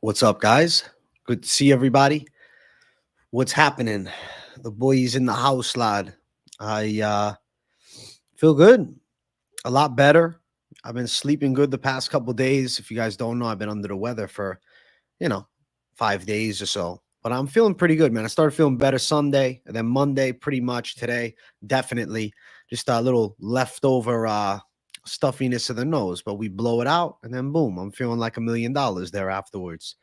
What's up, guys? Good to see everybody. What's happening? The boys in the house, lad. I feel good, a lot better. I've been sleeping good the past couple days. If you guys don't know, I've been under the weather for, you know, 5 days or so. But I'm feeling pretty good, man. I started feeling better Sunday and then Monday, pretty much today, definitely. Just a little leftover stuffiness of the nose, but we blow it out and then boom, I'm feeling like $1,000,000 there afterwards.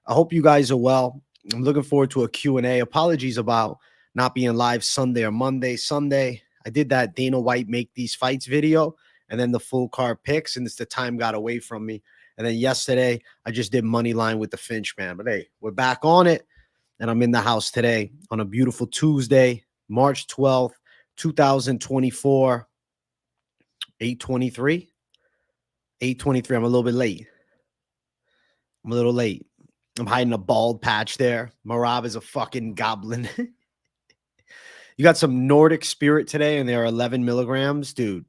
I hope you guys are well. I'm looking forward to a Q&A. Apologies about not being live Sunday or Monday. Sunday, I did that Dana White make these fights video and then the full card picks, and it's the time got away from me. And then yesterday, I just did money line with the Finch, man. But hey, we're back on it, and I'm in the house today on a beautiful Tuesday, March 12th, 2024, 8:23. 8:23. I'm a little bit late. I'm a little late. I'm hiding a bald patch there. Merab is a fucking goblin. You got some Nordic Spirit today, and they're 11 milligrams. Dude,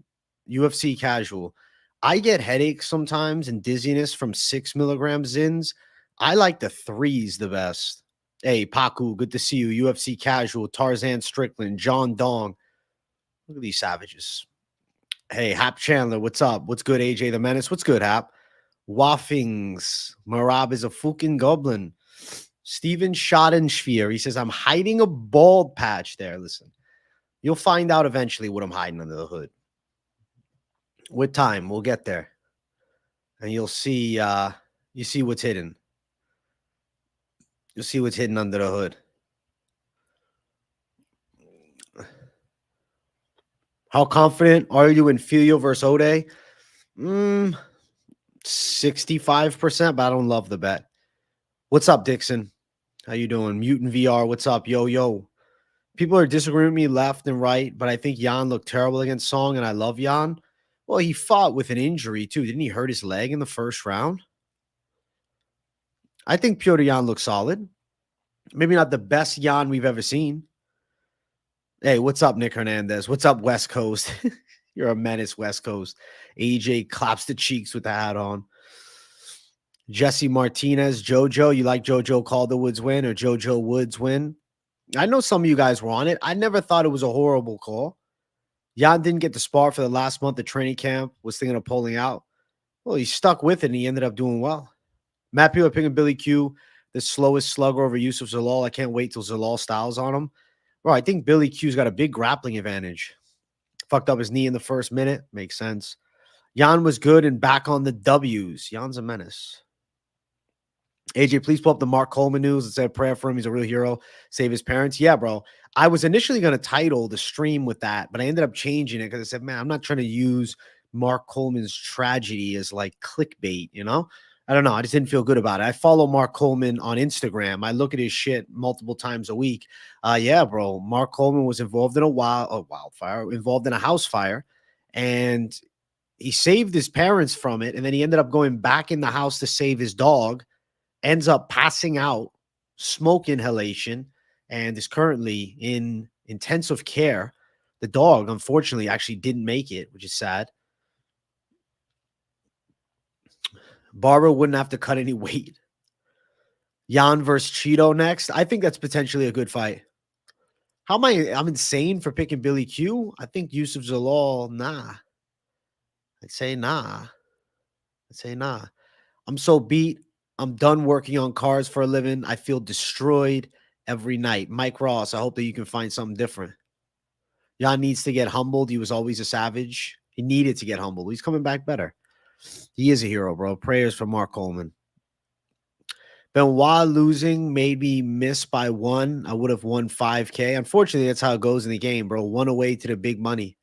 UFC casual. I get headaches sometimes and dizziness from 6 milligrams Zins. I like the threes the best. Hey, Paku, good to see you. UFC casual, Tarzan Strickland, John Dong. Look at these savages. Hey, Hap Chandler, what's up? What's good, AJ the Menace? What's good, Hap? Waffings. Merab is a fucking goblin. Steven Schadensphere. He says, I'm hiding a bald patch there. Listen, you'll find out eventually what I'm hiding under the hood. With time, we'll get there. And you'll see, you see what's hidden. You'll see what's hidden under the hood. How confident are you in Filho versus Ode? 65%, but I don't love the bet. What's up, Dixon? How you doing? Mutant VR, what's up? Yo. People are disagreeing with me left and right, but I think Jan looked terrible against Song, and I love Jan. Well, he fought with an injury, too. Didn't he hurt his leg in the first round? I think Piotr Jan looks solid. Maybe not the best Jan we've ever seen. Hey, what's up, Nick Hernandez? What's up, West Coast? You're a menace, West Coast. AJ claps the cheeks with the hat on. Jesse Martinez, JoJo. You like JoJo Calderwood's win or JoJo Woods win? I know some of you guys were on it. I never thought it was a horrible call. Jan didn't get the spar for the last month of training camp. Was thinking of pulling out. Well, he stuck with it, and he ended up doing well. Matt, people are picking Billy Q, the slowest slugger over Yusuf Zalal. I can't wait till Zalal styles on him. Bro, I think Billy Q's got a big grappling advantage. Fucked up his knee in the first minute. Makes sense. Jan was good and back on the W's. Jan's a menace. AJ, please pull up the Mark Coleman news and say a prayer for him. He's a real hero. Save his parents. Yeah, bro. I was initially going to title the stream with that, but I ended up changing it because I said, man, I'm not trying to use Mark Coleman's tragedy as like clickbait, you know? I don't know. I just didn't feel good about it. I follow Mark Coleman on Instagram. I look at his shit multiple times a week. Yeah, bro. Mark Coleman was involved in a wildfire, involved in a house fire, and he saved his parents from it. And then he ended up going back in the house to save his dog, ends up passing out, smoke inhalation, and is currently in intensive care. The dog, unfortunately, actually didn't make it, which is sad. Barbara wouldn't have to cut any weight. Jan versus Cheeto next. I think that's potentially a good fight. How am I? I'm insane for picking Billy Q. I think Yusuf Zalal, nah. I'd say nah. I'm so beat. I'm done working on cars for a living. I feel destroyed every night. Mike Ross, I hope that you can find something different. Jan needs to get humbled. He was always a savage. He needed to get humbled. He's coming back better. He is a hero, bro. Prayers for Mark Coleman. Benoit losing made me miss by one. I would have won 5K. Unfortunately, that's how it goes in the game, bro. One away to the big money.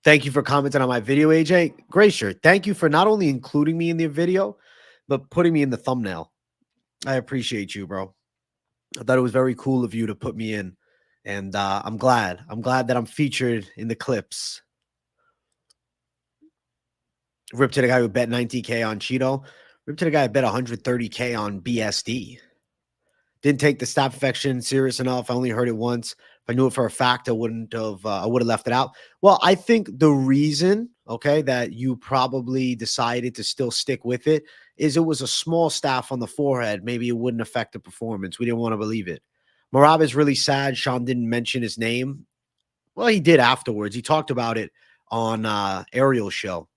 Thank you for commenting on my video, AJ. Great shirt. Thank you for not only including me in the video, but putting me in the thumbnail. I appreciate you, bro. I thought it was very cool of you to put me in. And I'm glad. I'm glad that I'm featured in the clips. Rip to the guy who bet 90K on Cheeto. Rip to the guy who bet 130K on BSD. Didn't take the staph infection serious enough. I only heard it once. If I knew it for a fact, I wouldn't have. I would have left it out. Well, I think the reason okay, that you probably decided to still stick with it, is it was a small staph on the forehead. Maybe it wouldn't affect the performance. We didn't want to believe it. Merab is really sad. Sean didn't mention his name. Well, he did afterwards. He talked about it on Ariel's show.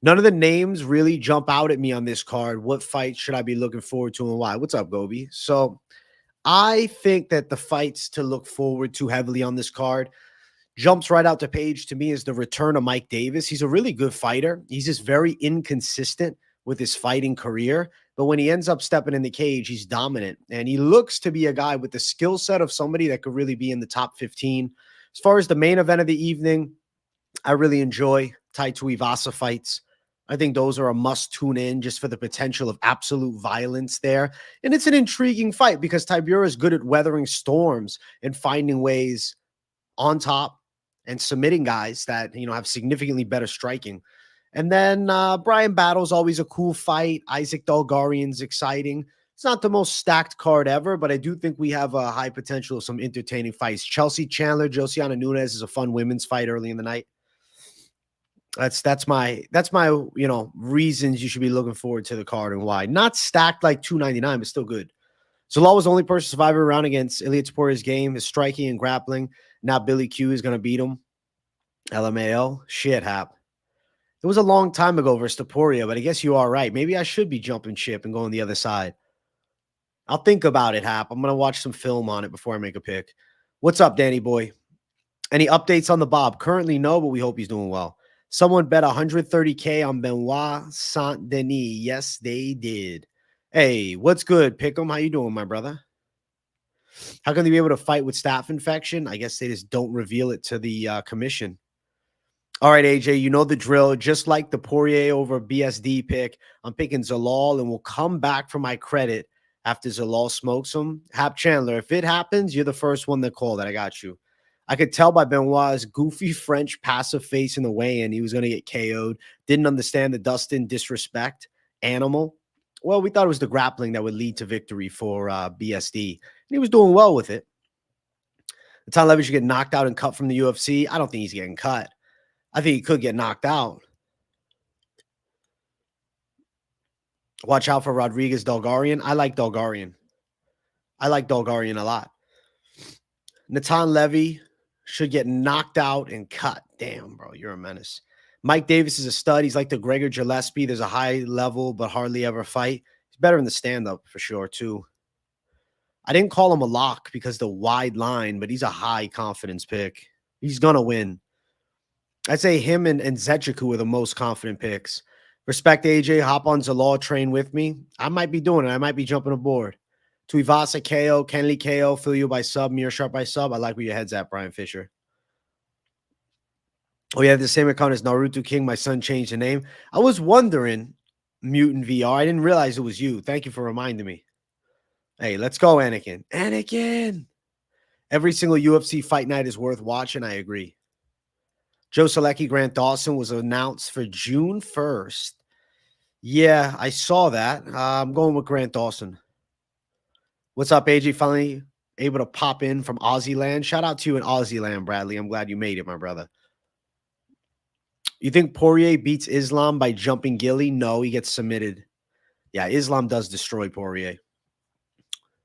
None of the names really jump out at me on this card. What fight should I be looking forward to and why? What's up, Gobi? So I think that the fights to look forward to heavily on this card jumps right out the page to me is the return of Mike Davis. He's a really good fighter. He's just very inconsistent with his fighting career. But when he ends up stepping in the cage, he's dominant. And he looks to be a guy with the skill set of somebody that could really be in the top 15. As far as the main event of the evening, I really enjoy Tuivasa fights. I think those are a must tune in just for the potential of absolute violence there. And it's an intriguing fight because Tybura is good at weathering storms and finding ways on top and submitting guys that, have significantly better striking. And then Brian Battle's always a cool fight. Isaac Dolgarian's exciting. It's not the most stacked card ever, but I do think we have a high potential of some entertaining fights. Chelsea Chandler, Josiane Nunes is a fun women's fight early in the night. That's my reasons you should be looking forward to the card and why. Not stacked like 299, but still good. Zalal was the only person survivor around against Ilia Topuria's game, his striking and grappling. Now Billy Q is going to beat him. LMAO. Shit, Hap. It was a long time ago versus Topuria, but I guess you are right. Maybe I should be jumping ship and going the other side. I'll think about it, Hap. I'm going to watch some film on it before I make a pick. What's up, Danny boy? Any updates on the Bob? Currently, no, but we hope he's doing well. Someone bet 130K on Benoit Saint Denis. Yes, they did. Hey, what's good, Pick'em? How you doing, my brother? How can they be able to fight with staph infection? I guess they just don't reveal it to the commission. All right, AJ, you know the drill. Just like the Poirier over BSD pick, I'm picking Zalal, and we'll come back for my credit after Zalal smokes him. Hap Chandler, if it happens, you're the first one to call that. I got you. I could tell by Benoit's goofy French passive face in the weigh-in he was going to get KO'd. Didn't understand the Dustin disrespect. Animal. Well, we thought it was the grappling that would lead to victory for BSD. And he was doing well with it. Natan Levy should get knocked out and cut from the UFC. I don't think he's getting cut. I think he could get knocked out. Watch out for Rodriguez Dolgarian. I like Dolgarian. I like Dolgarian a lot. Natan Levy should get knocked out and cut. Damn, bro, you're a menace. Mike Davis is a stud. He's like the Gregor Gillespie. There's a high level, but hardly ever fight. He's better in the stand-up for sure, too. I didn't call him a lock because the wide line, but he's a high confidence pick. He's going to win. I'd say him and Zechiku are the most confident picks. Respect AJ. Hop on Zalal. Train with me. I might be doing it. I might be jumping aboard. Tuivasa KO, Kenley KO, Filho by sub, Meerschaert by sub. I like where your head's at, Brian Fisher. Oh, yeah, the same account as Naruto King. My son changed the name. I was wondering, Mutant VR. I didn't realize it was you. Thank you for reminding me. Hey, let's go, Anakin. Anakin. Every single UFC fight night is worth watching. I agree. Joe Selecki, Grant Dawson was announced for June 1st. Yeah, I saw that. I'm going with Grant Dawson. What's up, AJ? Finally able to pop in from Aussie land. Shout out to you in Aussie land, Bradley. I'm glad you made it, my brother. You think Poirier beats Islam by jumping Gilly? No, he gets submitted. Yeah, Islam does destroy Poirier.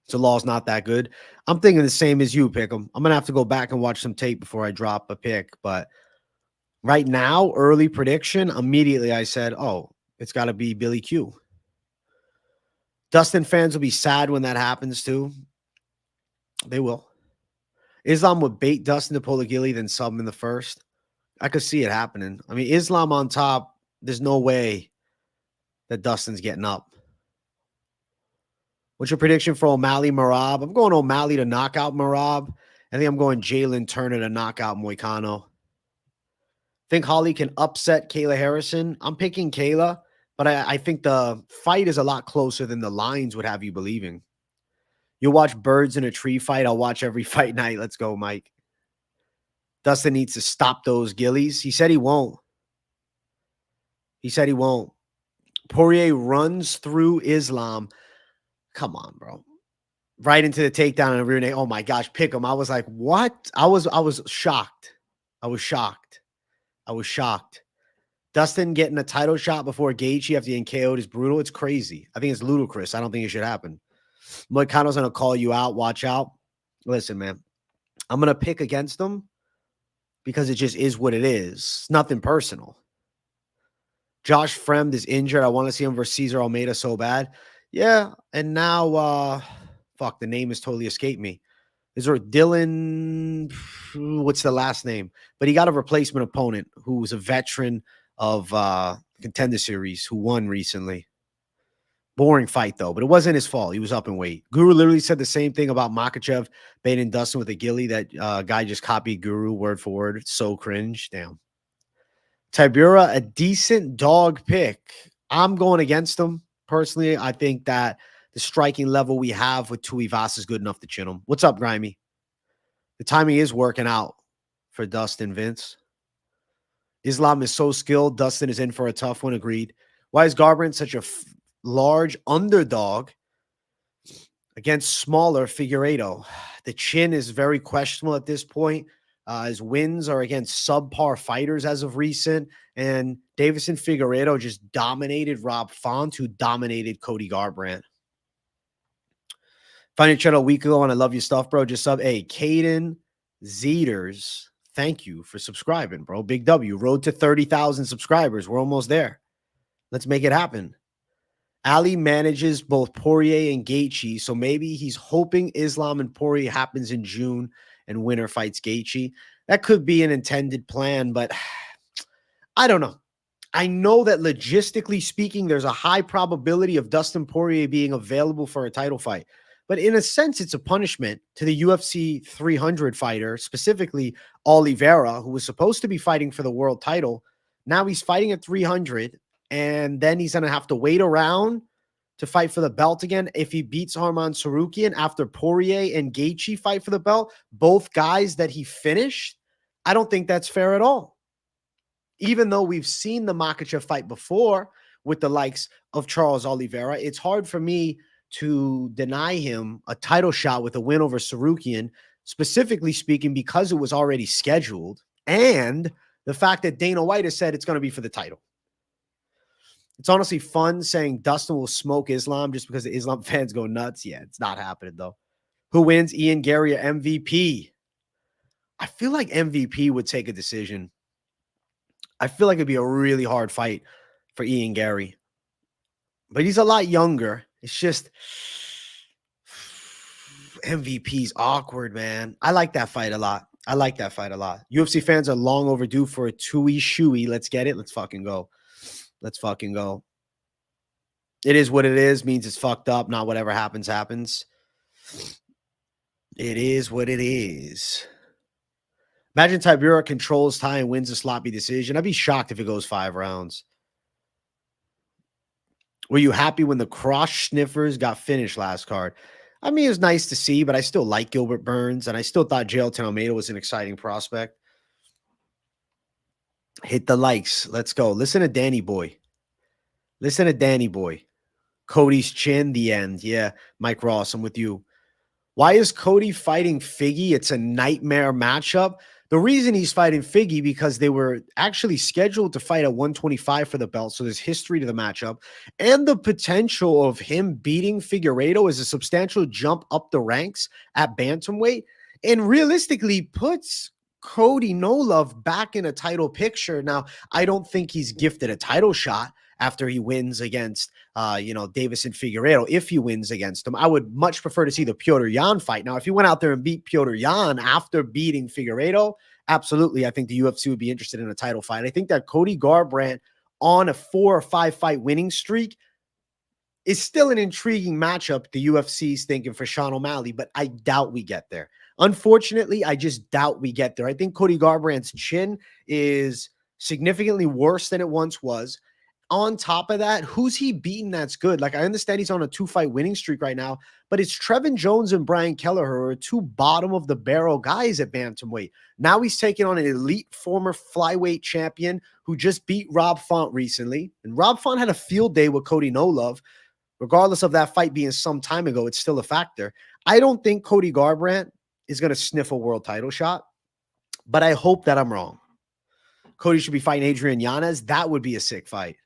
Zalal's not that good. I'm thinking the same as you, Pick'em. I'm going to have to go back and watch some tape before I drop a pick. But right now, early prediction, immediately I said, oh, it's got to be Billy Q. Dustin fans will be sad when that happens too. They will. Islam would bait Dustin to pull a Gilly, then sub him in the first. I could see it happening. I mean, Islam on top, there's no way that Dustin's getting up. What's your prediction for Omalley Merab? I'm going Omalley to knock out Merab. I think I'm going Jalen Turner to knock out Moicano. Think Holly can upset Kayla Harrison? I'm picking Kayla. But I think the fight is a lot closer than the lines would have you believing. You'll watch birds in a tree fight. I'll watch every fight night. Let's go, Mike. Dustin needs to stop those Gillies. He said he won't. He said he won't. Poirier runs through Islam. Come on, bro. Right into the takedown and a rear naked. Oh, my gosh. Pick him. I was like, what? I was shocked. I was shocked. Dustin getting a title shot before Gaethje after getting KO'd is brutal. It's crazy. I think it's ludicrous. I don't think it should happen. Moicano's going to call you out. Watch out. Listen, man, I'm going to pick against them because it just is what it is. Nothing personal. Josh Fremd is injured. I want to see him versus Cesar Almeida so bad. Yeah, and now, fuck, the name has totally escaped me. Is there Dylan? What's the last name? But he got a replacement opponent who was a veteran of Contender Series who won recently. Boring fight, though, but it wasn't his fault. He was up in weight. Guru literally said the same thing about Makhachev baiting Dustin with a ghillie. That guy just copied Guru word for word. It's so cringe. Damn. Tybura, a decent dog pick. I'm going against him. Personally, I think that the striking level we have with Tuivasa is good enough to chin him. What's up, Grimy? The timing is working out for Dustin, Vince. Islam is so skilled. Dustin is in for a tough one. Agreed. Why is Garbrandt such a large underdog against smaller Figueiredo? The chin is very questionable at this point. His wins are against subpar fighters as of recent. And Davison Figueiredo just dominated Rob Font, who dominated Cody Garbrandt. Found your channel a week ago, and I love your stuff, bro. Just sub. Hey, Caden Zeters, thank you for subscribing, bro. Big W. Road to 30,000 subscribers. We're almost there. Let's make it happen. Ali manages both Poirier and Gaethje, so maybe he's hoping Islam and Poirier happens in June and winner fights Gaethje. That could be an intended plan, but I don't know. I know that logistically speaking, there's a high probability of Dustin Poirier being available for a title fight. But in a sense, it's a punishment to the UFC 300 fighter, specifically Oliveira, who was supposed to be fighting for the world title. Now he's fighting at 300, and then he's going to have to wait around to fight for the belt again if he beats Arman Tsarukyan after Poirier and Gaethje fight for the belt, both guys that he finished. I don't think that's fair at all. Even though we've seen the Makhachev fight before with the likes of Charles Oliveira, it's hard for me to deny him a title shot with a win over Tsarukyan, specifically speaking, because it was already scheduled, and the fact that Dana White has said it's going to be for the title. It's honestly fun saying Dustin will smoke Islam just because the Islam fans go nuts. Yeah, it's not happening, though. Who wins, Ian Gary or MVP? I feel like MVP would take a decision. I feel like it'd be a really hard fight for Ian Gary. But he's a lot younger. It's just MVP's awkward, man. I like that fight a lot. UFC fans are long overdue for a Tui Shui. Let's get it. Let's fucking go. It is what it is. Means it's fucked up. Not whatever happens, happens. It is what it is. Imagine Tybura controls tie and wins a sloppy decision. I'd be shocked if it goes 5 rounds. Were you happy when the cross sniffers got finished last card? I mean, it was nice to see, but I still like Gilbert Burns, and I still thought Jailton Almeida was an exciting prospect. Hit the likes. Let's go. Listen to Danny Boy. Cody's chin, the end. Yeah, Mike Ross, I'm with you. Why is Cody fighting Figgy? It's a nightmare matchup. The reason he's fighting Figgy because they were actually scheduled to fight at 125 for the belt, so there's history to the matchup. And the potential of him beating Figueiredo is a substantial jump up the ranks at bantamweight and realistically puts Cody No Love back in a title picture. Now, I don't think he's gifted a title shot after he wins against, Davison Figueiredo. If he wins against him, I would much prefer to see the Petr Yan fight. Now, if he went out there and beat Petr Yan after beating Figueiredo, absolutely, I think the UFC would be interested in a title fight. I think that Cody Garbrandt on a 4 or 5 fight winning streak is still an intriguing matchup the UFC's thinking for Sean O'Malley, but I doubt we get there. Unfortunately, I just doubt we get there. I think Cody Garbrandt's chin is significantly worse than it once was. On top of that, who's he beaten that's good? Like, I understand he's on a 2-fight winning streak right now, but it's Trevin Jones and Brian Kelleher who are 2 bottom-of-the-barrel guys at bantamweight. Now he's taking on an elite former flyweight champion who just beat Rob Font recently. And Rob Font had a field day with Cody No Love. Regardless of that fight being some time ago, it's still a factor. I don't think Cody Garbrandt is going to sniff a world title shot, but I hope that I'm wrong. Cody should be fighting Adrian Yanez. That would be a sick fight.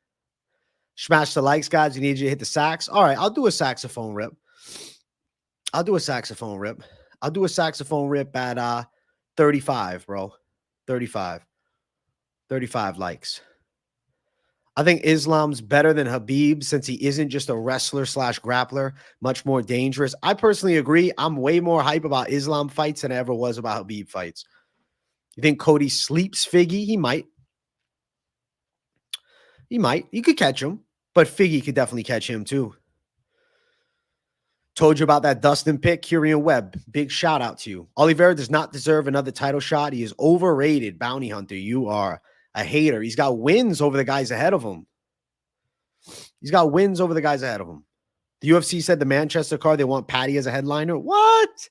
Smash the likes, guys. We need you to hit the sax. All right, I'll do a saxophone rip. I'll do a saxophone rip. I'll do a saxophone rip at 35, bro. 35. 35 likes. I think Islam's better than Khabib since he isn't just a wrestler / grappler, much more dangerous. I personally agree. I'm way more hype about Islam fights than I ever was about Khabib fights. You think Cody sleeps Figgy? He might. He might. You could catch him, but Figgy could definitely catch him too. Told you about that Dustin pick, Kyrian Webb. Big shout out to you. Oliveira does not deserve another title shot. He is overrated, bounty hunter. You are a hater. He's got wins over the guys ahead of him. He's got wins over the guys ahead of him. The UFC said the Manchester card, they want Patty as a headliner. What?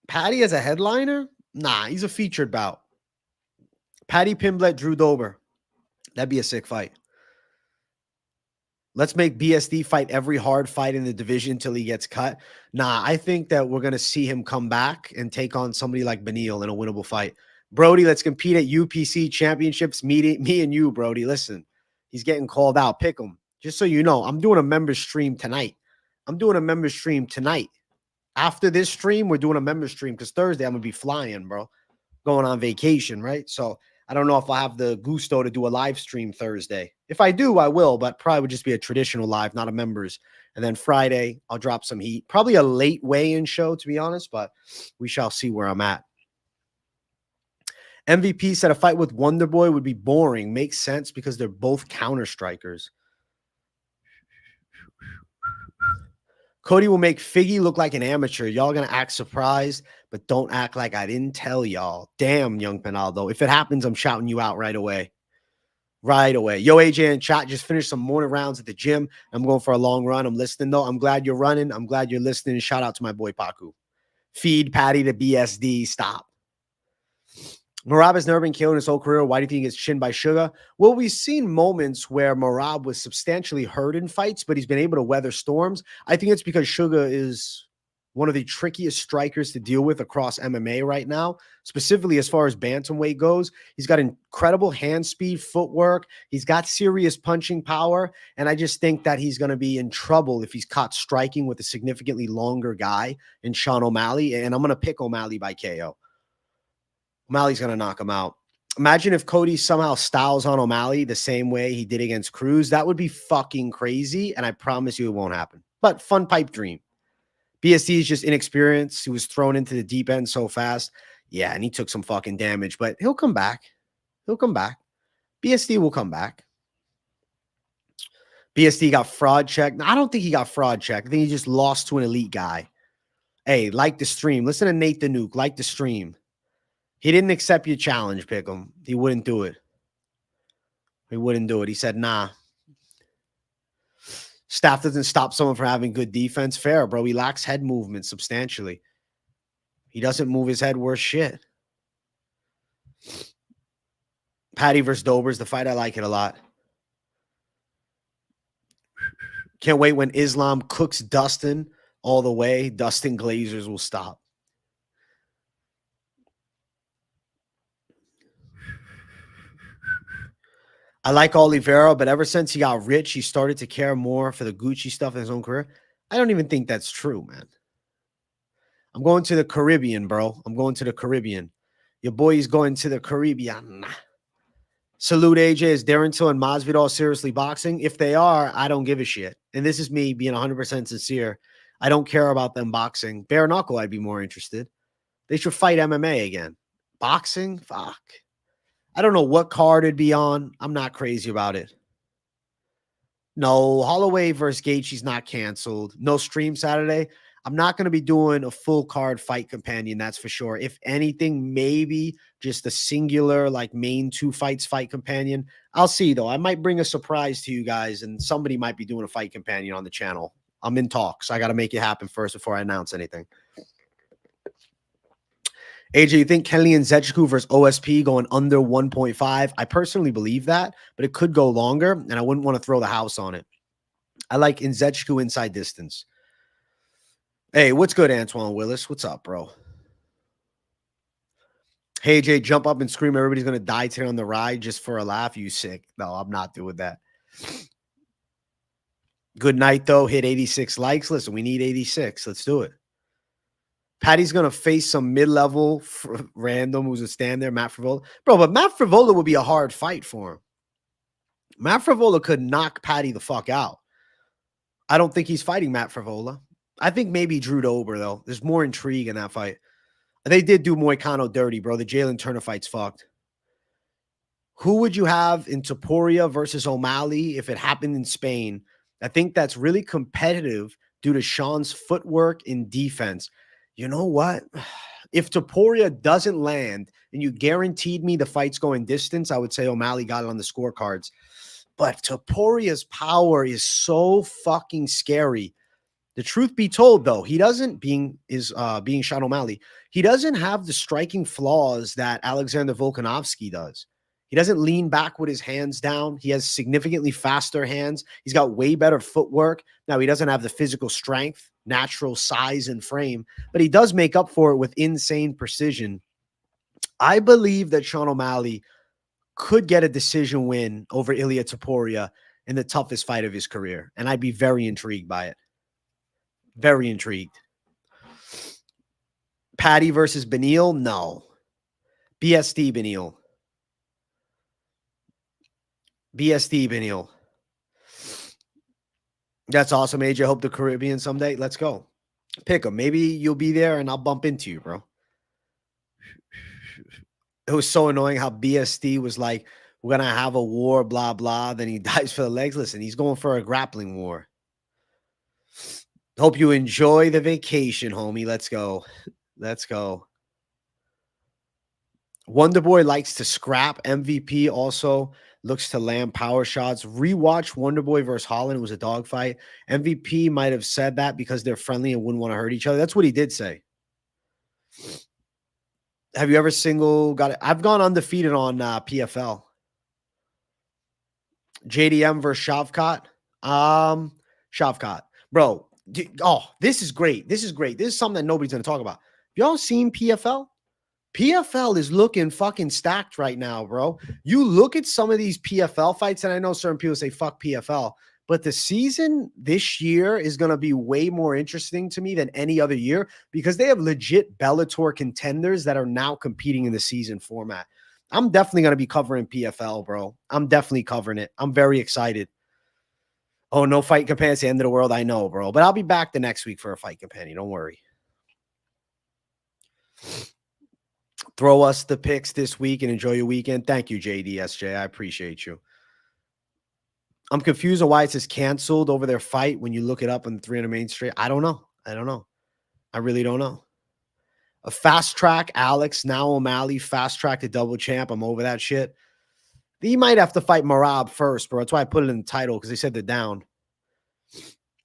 Patty as a headliner? Nah, he's a featured bout. Patty Pimblett, Drew Dober. That'd be a sick fight. Let's make BSD fight every hard fight in the division until he gets cut. Nah, I think that we're going to see him come back and take on somebody like Beneil in a winnable fight. Brody, let's compete at UPC championships. Me and you, Brody. Listen, he's getting called out. Pick him. Just so you know, I'm doing a member stream tonight. After this stream, we're doing a member stream because Thursday I'm going to be flying, bro. Going on vacation, right? So I don't know if I have the gusto to do a live stream Thursday. If I do, I will, but probably would just be a traditional live, not a members. And then Friday, I'll drop some heat. Probably a late weigh-in show, to be honest, but we shall see where I'm at. MVP said a fight with Wonderboy would be boring. Makes sense because they're both counter strikers. Cody will make Figgy look like an amateur. Y'all going to act surprised, but don't act like I didn't tell y'all. Damn, young Penaldo. If it happens, I'm shouting you out right away. Right away. Yo, AJ and chat, just finished some morning rounds at the gym. I'm going for a long run. I'm listening, though. I'm glad you're running. I'm glad you're listening. Shout out to my boy, Paku. Feed Patty to BSD. Stop. Merab has never been killed in his whole career. Why do you think he gets chinned by Sugar? Well, we've seen moments where Merab was substantially hurt in fights, but he's been able to weather storms. I think it's because Sugar is one of the trickiest strikers to deal with across MMA right now, specifically as far as bantamweight goes. He's got incredible hand speed, footwork. He's got serious punching power, and I just think that he's going to be in trouble if he's caught striking with a significantly longer guy in Sean O'Malley, and I'm going to pick O'Malley by KO. O'Malley's going to knock him out. Imagine if Cody somehow styles on O'Malley the same way he did against Cruz. That would be fucking crazy, and I promise you it won't happen. But fun pipe dream. BSD is just inexperienced. He was thrown into the deep end so fast. Yeah, and he took some fucking damage, but he'll come back. He'll come back. BSD will come back. BSD got fraud checked. I don't think he got fraud checked. I think he just lost to an elite guy. Hey, like the stream. Listen to Nate the Nuke. Like the stream. He didn't accept your challenge, Pick'em. He wouldn't do it. He wouldn't do it. He said, nah. Staff doesn't stop someone from having good defense. Fair, bro. He lacks head movement substantially. He doesn't move his head worth shit. Patty versus Dober's the fight. I like it a lot. Can't wait when Islam cooks Dustin all the way. Dustin Glazers will stop. I like Oliveira, but ever since he got rich, he started to care more for the Gucci stuff in his own career. I don't even think that's true, man. I'm going to the Caribbean, bro. I'm going to the Caribbean. Your boy is going to the Caribbean. Salute, AJ. Is Darren Till and Masvidal seriously boxing? If they are, I don't give a shit. And this is me being 100% sincere. I don't care about them boxing. Bare knuckle, I'd be more interested. They should fight MMA again. Boxing? Fuck. I don't know what card it'd be on. I'm not crazy about it. No, Holloway versus Gaethje's not canceled. No stream Saturday. I'm not going to be doing a full card fight companion, that's for sure. If anything, maybe just a singular, like main 2 fights fight companion. I'll see, though. I might bring a surprise to you guys, and somebody might be doing a fight companion on the channel. I'm in talks. I got to make it happen first before I announce anything. AJ, you think Kenley and Nzechukwu versus OSP going under 1.5? I personally believe that, but it could go longer, and I wouldn't want to throw the house on it. I like Nzechukwu inside distance. Hey, what's good, Antoine Willis? What's up, bro? Hey, Jay, jump up and scream, everybody's going to die today on the ride just for a laugh. You sick. No, I'm not doing that. Good night, though. Hit 86 likes. Listen, we need 86. Let's do it. Patty's going to face some mid-level random who's a stand there, Matt Frivola. Bro, but Matt Frivola would be a hard fight for him. Matt Frivola could knock Patty the fuck out. I don't think he's fighting Matt Frivola. I think maybe Drew Dober, though. There's more intrigue in that fight. They did do Moicano dirty, bro. The Jalen Turner fight's fucked. Who would you have in Topuria versus Omalley if it happened in Spain? I think that's really competitive due to Sean's footwork in defense. You know what? If Topuria doesn't land and you guaranteed me the fight's going distance, I would say Omalley got it on the scorecards. But Topuria's power is so fucking scary. The truth be told, though, he doesn't, being Sean Omalley, he doesn't have the striking flaws that Alexander Volkanovski does. He doesn't lean back with his hands down. He has significantly faster hands. He's got way better footwork. Now, he doesn't have the physical strength, natural size and frame, but he does make up for it with insane precision. I believe that Sean Omalley could get a decision win over Ilia Topuria in the toughest fight of his career, and I'd be very intrigued by it. Very intrigued. Patty versus Beneil? No. BSD Beneil. BSD Beneil. That's awesome, AJ. I hope the Caribbean someday. Let's go. Pick him. Maybe you'll be there and I'll bump into you, bro. It was so annoying how BSD was like, we're going to have a war, blah, blah. Then he dies for the legs. Listen, he's going for a grappling war. Hope you enjoy the vacation, homie. Let's go. Let's go. Wonderboy likes to scrap. MVP also looks to land power shots. Rewatch Wonderboy versus Holland. It was a dogfight. MVP might have said that because they're friendly and wouldn't want to hurt each other. That's what he did say. Have you ever got it? I've gone undefeated on PFL. JDM versus Shavkat. Shavkat. Bro, oh, this is great. This is great. This is something that nobody's going to talk about. Y'all seen PFL? PFL is looking fucking stacked right now, bro. You look at some of these PFL fights, and I know certain people say fuck PFL, but the season this year is going to be way more interesting to me than any other year because they have legit Bellator contenders that are now competing in the season format. I'm definitely going to be covering PFL, bro. I'm definitely covering it. I'm very excited. Oh, no fight companion. It's the end of the world. I know, bro. But I'll be back the next week for a fight companion. Don't worry. Throw us the picks this week and enjoy your weekend. Thank you, JDSJ. I appreciate you. I'm confused on why it says canceled over their fight when you look it up on the 300 Main Street. I don't know. I don't know. I really don't know. A fast track, Alex, now Omalley, fast track to double champ. I'm over that shit. He might have to fight Merab first, bro. That's why I put it in the title because they said they're down.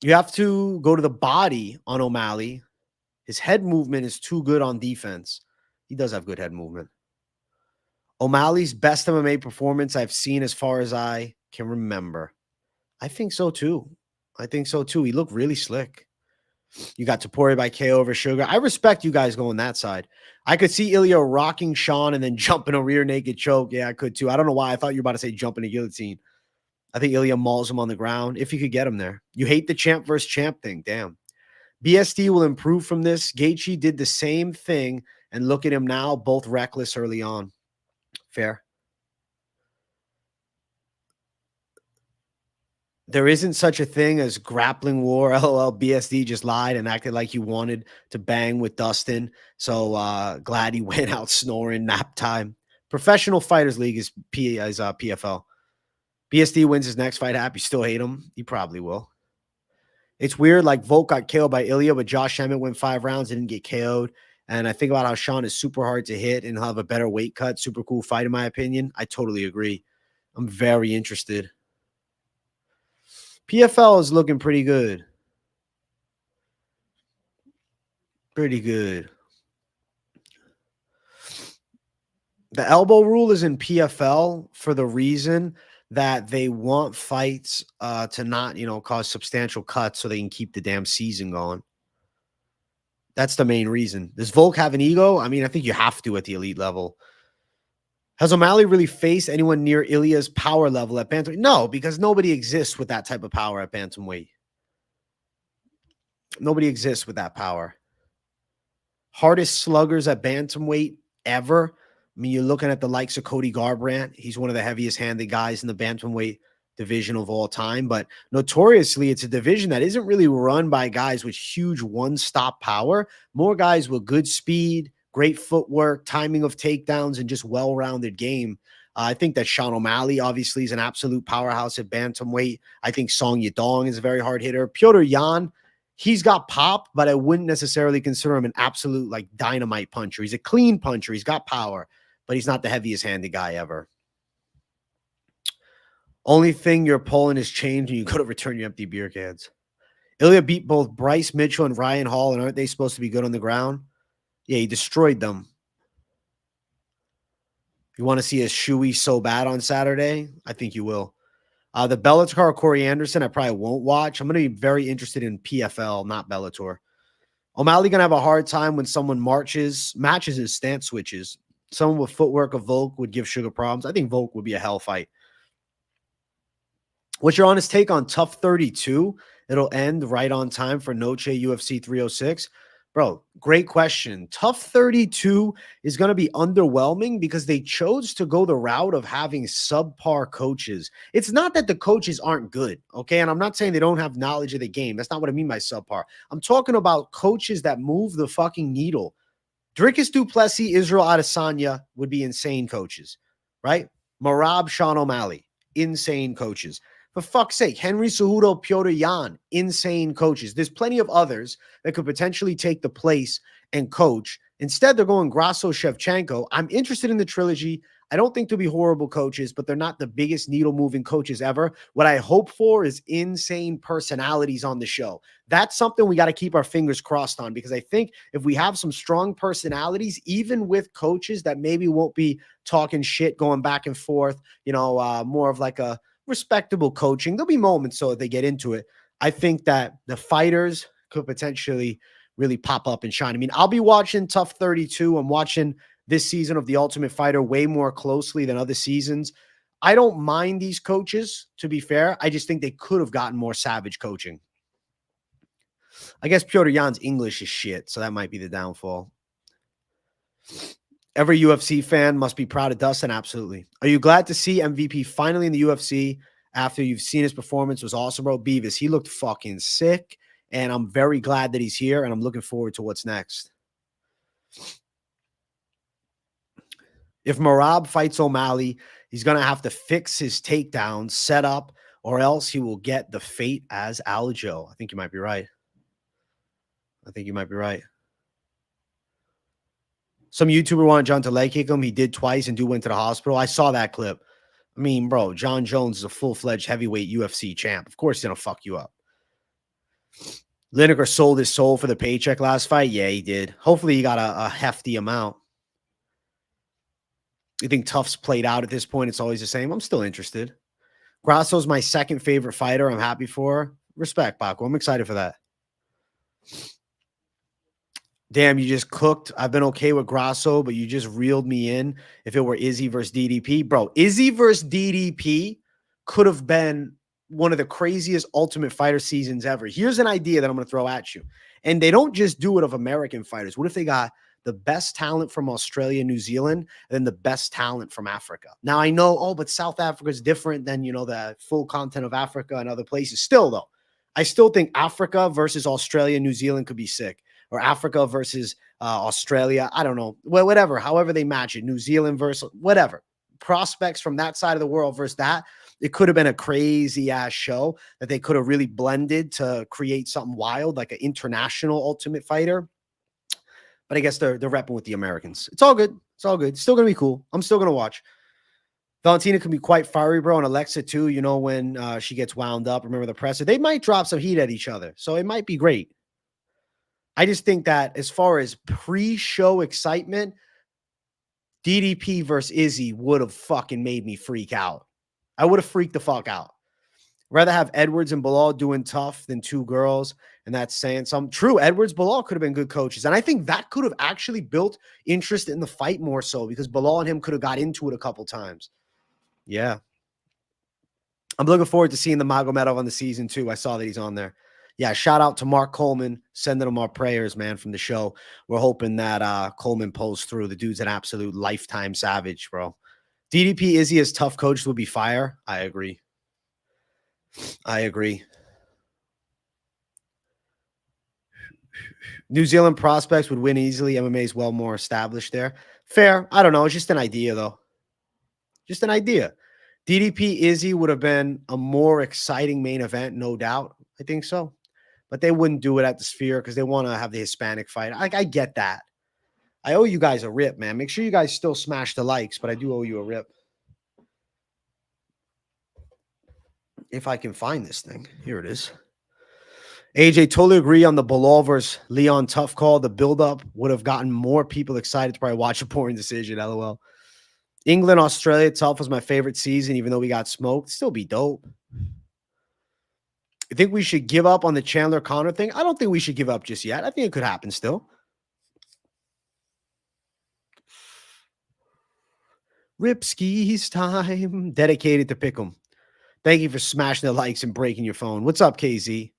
You have to go to the body on Omalley. His head movement is too good on defense. He does have good head movement. O'Malley's best MMA performance I've seen as far as I can remember. I think so, too. I think so, too. He looked really slick. You got Topuria by KO over Sugar. I respect you guys going that side. I could see Ilya rocking Sean and then jumping a rear naked choke. Yeah, I could, too. I don't know why. I thought you were about to say jumping a guillotine. I think Ilya mauls him on the ground if he could get him there. You hate the champ versus champ thing. Damn. BSD will improve from this. Gaethje did the same thing, and look at him now, both reckless early on. Fair. There isn't such a thing as grappling war. LOL, BSD just lied and acted like he wanted to bang with Dustin. So glad he went out snoring nap time. Professional Fighters League is PFL. BSD wins his next fight. Happy, still hate him. He probably will. It's weird. Like Volk got KO'd by Ilya, but Josh Emmett went 5 rounds and didn't get KO'd. And I think about how Sean is super hard to hit and he'll have a better weight cut. Super cool fight, in my opinion. I totally agree. I'm very interested. PFL is looking pretty good. Pretty good. The elbow rule is in PFL for the reason that they want fights to not, cause substantial cuts so they can keep the damn season going. That's the main reason. Does Volk have an ego? I mean, I think you have to at the elite level. Has Omalley really faced anyone near Ilya's power level at bantamweight? No, because nobody exists with that type of power at bantamweight. Nobody exists with that power. Hardest sluggers at bantamweight ever. I mean, you're looking at the likes of Cody Garbrandt. He's one of the heaviest handed guys in the bantamweight division of all time. But notoriously, it's a division that isn't really run by guys with huge one-stop power. More guys with good speed, great footwork, timing of takedowns, and just well-rounded game. I think that Sean O'Malley obviously is an absolute powerhouse at bantamweight. I think Song Yadong is a very hard hitter. Petr Yan, he's got pop, but I wouldn't necessarily consider him an absolute like dynamite puncher. He's a clean puncher. He's got power, but he's not the heaviest handed guy ever. Only thing your polling has changed when you go to return your empty beer cans. Ilya beat both Bryce Mitchell and Ryan Hall, and aren't they supposed to be good on the ground? Yeah, he destroyed them. You want to see a shoey so bad on Saturday? I think you will. The Bellator Corey Anderson, I probably won't watch. I'm going to be very interested in PFL, not Bellator. Omalley going to have a hard time when someone matches his stance switches. Someone with footwork of Volk would give Sugar problems. I think Volk would be a hell fight. What's your honest take on Tough 32? It'll end right on time for Noche UFC 306. Bro, great question. Tough 32 is going to be underwhelming because they chose to go the route of having subpar coaches. It's not that the coaches aren't good, okay? And I'm not saying they don't have knowledge of the game. That's not what I mean by subpar. I'm talking about coaches that move the fucking needle. Dricus du Plessis, Israel Adesanya would be insane coaches, right? Merab, Sean O'Malley, insane coaches. For fuck's sake, Henry Cejudo, Petr Yan, insane coaches. There's plenty of others that could potentially take the place and coach. Instead, they're going Grasso, Shevchenko. I'm interested in the trilogy. I don't think they'll be horrible coaches, but they're not the biggest needle-moving coaches ever. What I hope for is insane personalities on the show. That's something we got to keep our fingers crossed on, because I think if we have some strong personalities, even with coaches that maybe won't be talking shit, going back and forth, more of like a respectable coaching. There'll be moments so they get into it. I think that the fighters could potentially really pop up and shine. I mean, I'll be watching Tough 32. I'm watching this season of The Ultimate Fighter way more closely than other seasons. I don't mind these coaches, to be fair. I just think they could have gotten more savage coaching. I guess Petr Yan's English is shit, so that might be the downfall. Every UFC fan must be proud of Dustin. Absolutely. Are you glad to see MVP finally in the UFC after you've seen his performance? It was awesome, bro. Beavis, he looked fucking sick, and I'm very glad that he's here, and I'm looking forward to what's next. If Merab fights O'Malley, he's going to have to fix his takedown setup, or else he will get the fate as Aljo. I think you might be right. Some YouTuber wanted John to leg kick him. He did twice and dude went to the hospital. I saw that clip. I mean, bro, John Jones is a full-fledged heavyweight UFC champ. Of course he's going to fuck you up. Lineker sold his soul for the paycheck last fight. Yeah, he did. Hopefully he got a hefty amount. You think Tough's played out at this point? It's always the same. I'm still interested. Grasso's my second favorite fighter. I'm happy for. Respect, Baco. I'm excited for that. Damn, you just cooked. I've been okay with Grasso, but you just reeled me in. If it were Izzy versus DDP, bro, Izzy versus DDP could have been one of the craziest Ultimate Fighter seasons ever. Here's an idea that I'm going to throw at you. And they don't just do it of American fighters. What if they got the best talent from Australia, New Zealand, and then the best talent from Africa? Now, I know, but South Africa is different than, the full content of Africa and other places. Still, though, I still think Africa versus Australia, New Zealand could be sick. Or Africa versus Australia. I don't know. Well, whatever. However they match it. New Zealand versus whatever. Prospects from that side of the world versus that. It could have been a crazy-ass show that they could have really blended to create something wild, like an international Ultimate Fighter. But I guess they're repping with the Americans. It's all good. It's all good. It's still going to be cool. I'm still going to watch. Valentina can be quite fiery, bro. And Alexa, too, when she gets wound up. Remember the presser? They might drop some heat at each other. So it might be great. I just think that as far as pre-show excitement, DDP versus Izzy would have fucking made me freak out. I would have freaked the fuck out. Rather have Edwards and Bilal doing tough than two girls. And that's saying something. True, Edwards, Bilal could have been good coaches. And I think that could have actually built interest in the fight more so because Bilal and him could have got into it a couple times. Yeah. I'm looking forward to seeing the Magomedov on the season too. I saw that he's on there. Yeah, shout out to Mark Coleman, sending him our prayers, man, from the show. We're hoping that Coleman pulls through. The dude's an absolute lifetime savage, bro. DDP Izzy as tough coach would be fire. I agree. I agree. New Zealand prospects would win easily. MMA is well more established there. Fair. I don't know. It's just an idea, though. Just an idea. DDP Izzy would have been a more exciting main event, no doubt. I think so. But they wouldn't do it at the Sphere because they want to have the Hispanic fight. I get that. I owe you guys a rip, man. Make sure you guys still smash the likes, but I do owe you a rip. If I can find this thing. Here it is. AJ, totally agree on the Bilal versus Leon tough call. The buildup would have gotten more people excited to probably watch a boring decision. LOL. England, Australia, tough was my favorite season, even though we got smoked. Still be dope. I think we should give up on the Chandler Conor thing. I don't think we should give up just yet. I think it could happen still. Ripski's time. Dedicated to Pick'em. Thank you for smashing the likes and breaking your phone. What's up, KZ?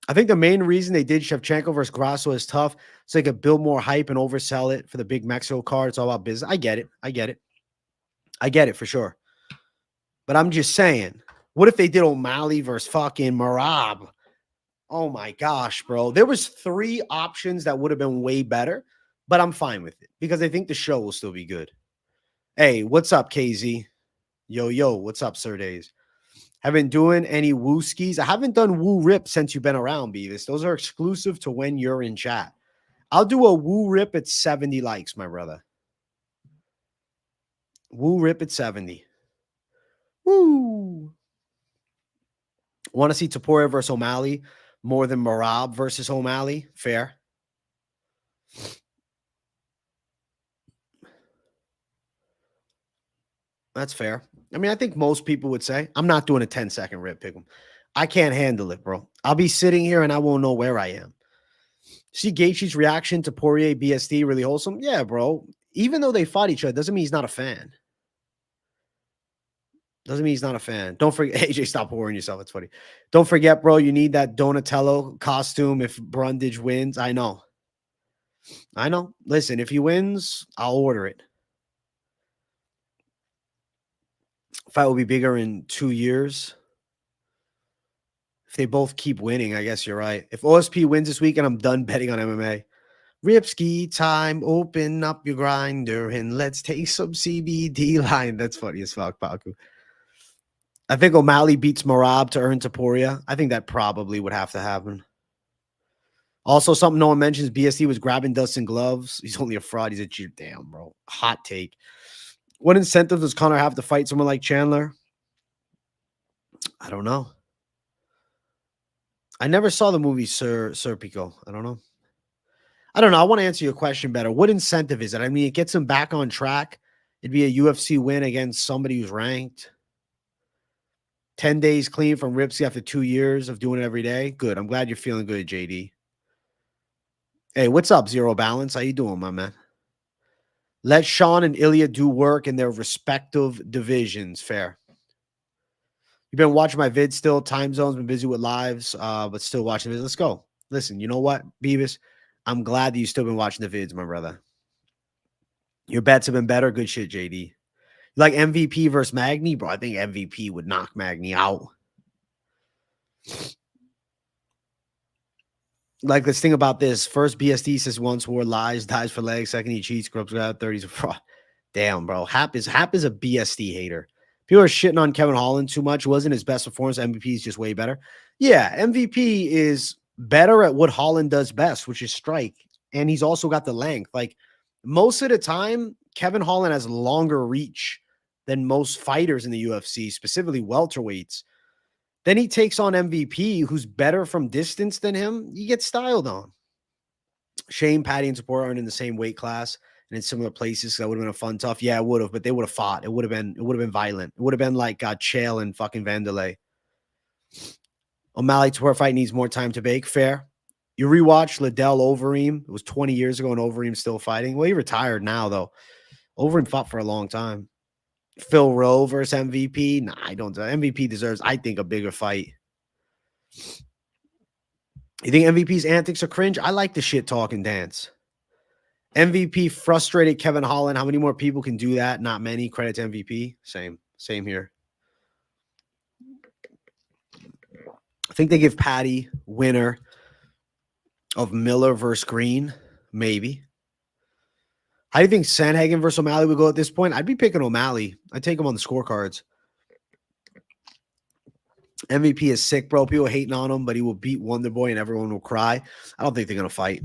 I think the main reason they did Shevchenko versus Grasso is tough so they could build more hype and oversell it for the big Mexico card. It's all about business. I get it. I get it. I get it for sure. But I'm just saying, what if they did Omalley versus fucking Merab? Oh my gosh, bro. There was 3 options that would have been way better, but I'm fine with it because I think the show will still be good. Hey, what's up, KZ? Yo, what's up, Sir Days? Haven't doing any woo skis. I haven't done woo rip since you've been around, Beavis. Those are exclusive to when you're in chat. I'll do a woo rip at 70 likes, my brother. Woo rip at 70. Woo. Want to see Tybura versus Omalley more than Merab versus Omalley? Fair. That's fair. I mean, I think most people would say, I'm not doing a 10-second rip pick 'em. I can't handle it, bro. I'll be sitting here and I won't know where I am. See Gaethje's reaction to Poirier BSD really wholesome? Yeah, bro. Even though they fought each other, doesn't mean he's not a fan. Doesn't mean he's not a fan. Don't forget, AJ, stop pouring yourself. It's funny. Don't forget, bro, you need that Donatello costume if Brundage wins. I know. I know. Listen, if he wins, I'll order it. Fight will be bigger in 2 years. If they both keep winning, I guess you're right. If OSP wins this weekend, I'm done betting on MMA. Ripski time, open up your grinder and let's take some CBD line. That's funny as fuck, Paku. I think Omalley beats Merab to earn Topuria. I think that probably would have to happen. Also, something no one mentions, BSD was grabbing dust and gloves. He's only a fraud. He's a cheat. Damn, bro. Hot take. What incentive does Conor have to fight someone like Chandler? I don't know. I never saw the movie Sir Pico. I don't know. I want to answer your question better. What incentive is it? I mean, it gets him back on track. It'd be a UFC win against somebody who's ranked. 10 days clean from Ripsy after 2 years of doing it every day. Good. I'm glad you're feeling good, JD. Hey, what's up, Zero Balance? How you doing, my man? Let Sean and Ilya do work in their respective divisions. Fair. You've been watching my vids still. Time zone's been busy with lives, but still watching vids. Let's go. Listen, you know what, Beavis? I'm glad that you've still been watching the vids, my brother. Your bets have been better. Good shit, JD. You like MVP versus Magny? Bro, I think MVP would knock Magny out. Like, let's think about this. First, BSD says once wore lies, dies for legs. Second, he cheats, scrubs out, 30s a fraud. Damn, bro. Hap is a BSD hater. People are shitting on Kevin Holland too much. Wasn't his best performance. MVP is just way better. Yeah, MVP is better at what Holland does best, which is strike. And he's also got the length. Like, most of the time, Kevin Holland has longer reach than most fighters in the UFC, specifically welterweights. Then he takes on MVP, who's better from distance than him. You get styled on. Shane, Patty, and Support aren't in the same weight class and in similar places. So that would have been a fun, tough. Yeah, it would have, but they would have fought. It would have been violent. It would have been like Chael and fucking Vanderlei. Omalley Tybura fight needs more time to bake. Fair. You rewatch Liddell Overeem. It was 20 years ago, and Overeem's still fighting. Well, he retired now, though. Overeem fought for a long time. Phil Rowe versus MVP. Nah, I don't. MVP deserves, I think, a bigger fight. You think MVP's antics are cringe? I like the shit talk and dance. MVP frustrated Kevin Holland. How many more people can do that? Not many. Credit to MVP. Same here. I think they give Patty winner of Miller versus Green. Maybe. How do you think Sandhagen versus Omalley would go at this point? I'd be picking Omalley. I'd take him on the scorecards. MVP is sick, bro. People hating on him, but he will beat Wonderboy and everyone will cry. I don't think they're going to fight.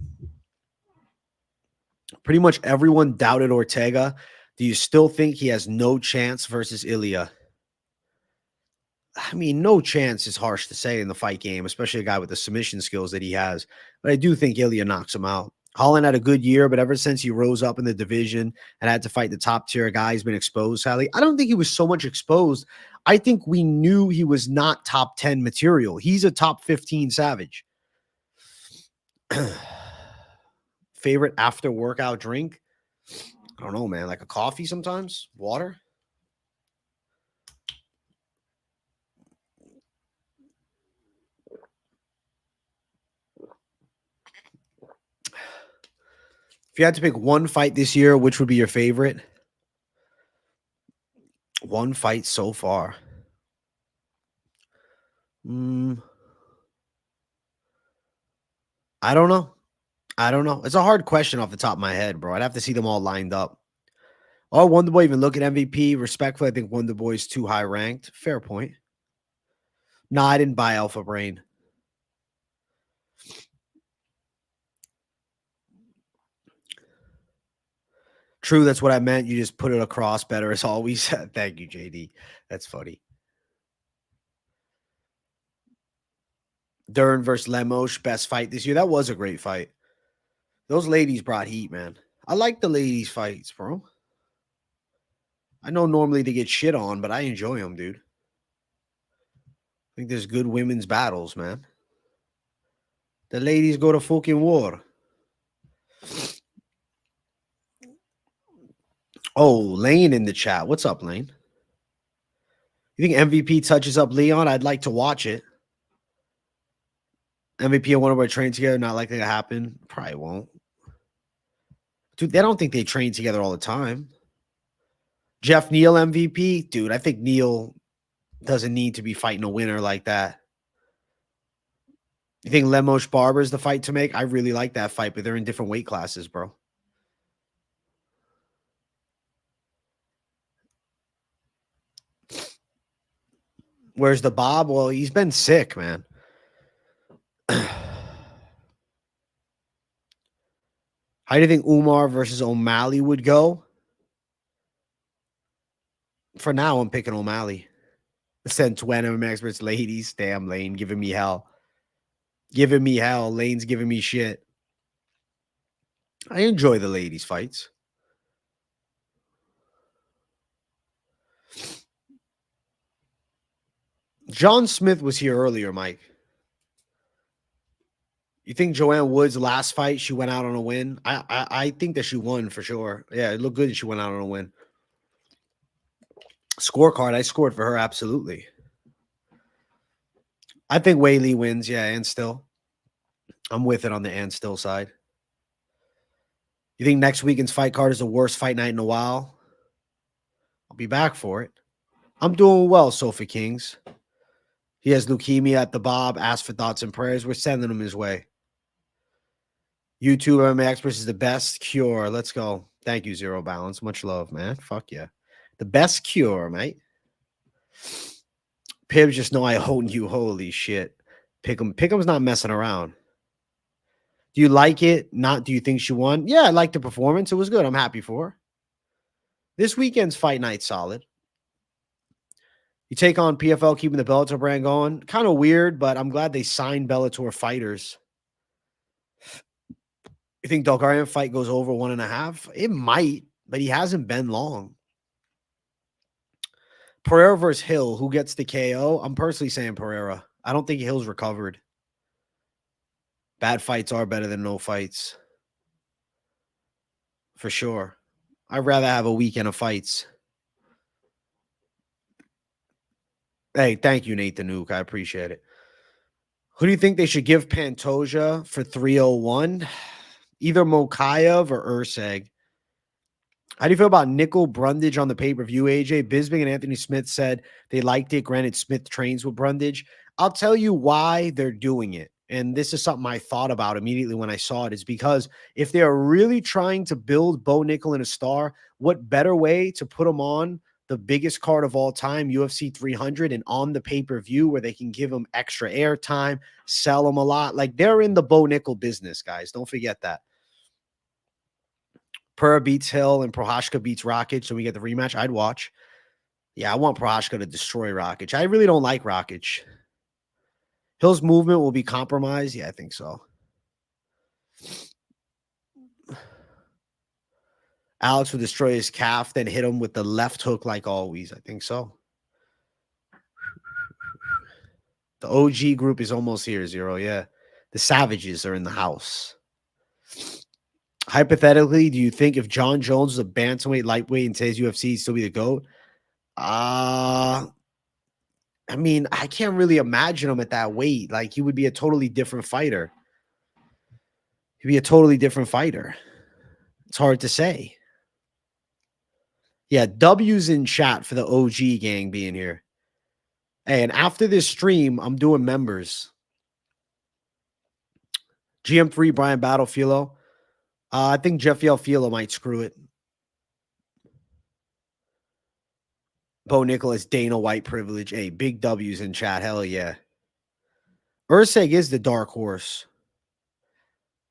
Pretty much everyone doubted Ortega. Do you still think he has no chance versus Ilya? I mean, no chance is harsh to say in the fight game, especially a guy with the submission skills that he has. But I do think Ilya knocks him out. Holland had a good year, but ever since he rose up in the division and had to fight the top tier guy, he's been exposed, Sally. I don't think he was so much exposed. I think we knew he was not top 10 material. He's a top 15 savage. Favorite after workout drink? I don't know, man. Like a coffee sometimes? Water? If you had to pick one fight this year, which would be your favorite? One fight so far. I don't know. It's a hard question off the top of my head, bro. I'd have to see them all lined up. Oh, Wonderboy even look at MVP. Respectfully, I think Wonderboy's too high ranked. Fair point. No, I didn't buy Alpha Brain. True, that's what I meant. You just put it across better as always. Thank you, JD. That's funny. Dern versus Lemos, best fight this year. That was a great fight. Those ladies brought heat, man. I like the ladies' fights, bro. I know normally they get shit on, but I enjoy them, dude. I think there's good women's battles, man. The ladies go to fucking war. Oh, Lane in the chat. What's up, Lane? You think MVP touches up Leon? I'd like to watch it. MVP and Wonderboy train together, not likely to happen. Probably won't. Dude, I don't think they train together all the time. Jeff Neal MVP? Dude, I think Neal doesn't need to be fighting a winner like that. You think Lemos Barber is the fight to make? I really like that fight, but they're in different weight classes, bro. Where's the Bob? Well, he's been sick, man. How do you think Umar versus Omalley would go? For now, I'm picking Omalley. Send Twin experts, ladies. Damn, Lane, giving me hell. Giving me hell. Lane's giving me shit. I enjoy the ladies' fights. John Smith was here earlier, Mike. You think Joanne Woods' last fight, she went out on a win? I think that she won for sure. Yeah, it looked good that she went out on a win. Scorecard, I scored for her, absolutely. I think Weili wins, yeah, and still. I'm with it on the and still side. You think next weekend's fight card is the worst fight night in a while? I'll be back for it. I'm doing well, Sophie Kings. He has leukemia at the Bob. Ask for thoughts and prayers. We're sending him his way. YouTube MMA Experts is the best cure. Let's go. Thank you, Zero Balance. Much love, man. Fuck yeah. The best cure, mate. Pibs just know I own you. Holy shit. Pick'em's not messing around. Do you like it? Not do you think she won? Yeah, I like the performance. It was good. I'm happy for her. This weekend's fight night solid. You take on PFL, keeping the Bellator brand going. Kind of weird, but I'm glad they signed Bellator fighters. You think Dulgarian fight goes over 1.5? It might, but he hasn't been long. Pereira versus Hill. Who gets the KO? I'm personally saying Pereira. I don't think Hill's recovered. Bad fights are better than no fights. For sure. I'd rather have a weekend of fights. Hey, thank you, Nathan Nuke. I appreciate it. Who do you think they should give Pantoja for 301? Either Mokaev or Urseg. How do you feel about Nickel Brundage on the pay-per-view, AJ? Bisping and Anthony Smith said they liked it. Granted, Smith trains with Brundage. I'll tell you why they're doing it. And this is something I thought about immediately when I saw it, is because if they're really trying to build Bo Nickel in a star, what better way to put him on the biggest card of all time, UFC 300, and on the pay-per-view where they can give him extra airtime, sell him a lot. Like, they're in the Bo Nickel business, guys. Don't forget that. Pura beats Hill and Prohashka beats Rakic, so we get the rematch. I'd watch. Yeah, I want Prohashka to destroy Rakic. I really don't like Rakic. Hill's movement will be compromised. Yeah, I think so. Alex will destroy his calf, then hit him with the left hook like always. I think so. The OG group is almost here, Zero. Yeah. The Savages are in the house. Hypothetically, do you think if John Jones was a bantamweight lightweight in today's UFC, he'd still be the GOAT? I mean, I can't really imagine him at that weight. Like, he would be a totally different fighter. He'd be a totally different fighter. It's hard to say. Yeah, W's in chat for the OG gang being here. Hey, and after this stream, I'm doing members. GM3, Brian Battle, Filho. I think Jafel Filho might screw it. Bo Nicholas, Dana White privilege. Hey, big W's in chat. Hell yeah. Urseg is the dark horse.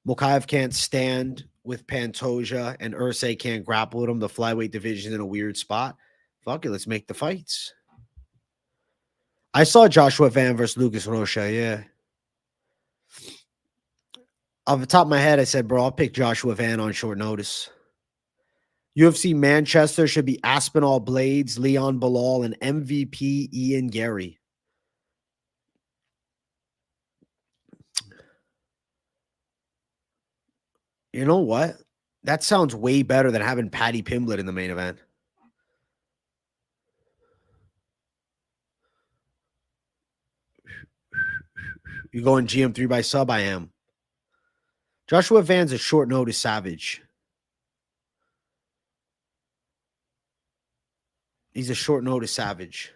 Mokaev can't stand with Pantoja, and Urseg can't grapple with him. The flyweight division in a weird spot. Fuck it, let's make the fights. I saw Joshua Van versus Lucas Rocha, yeah. Off the top of my head, I said, bro, I'll pick Joshua Van on short notice. UFC Manchester should be Aspinall Blades, Leon Bilal, and MVP Ian Gary. You know what? That sounds way better than having Paddy Pimblett in the main event. You going GM3 by sub? I am. Joshua Van's a short notice savage. He's a short notice savage.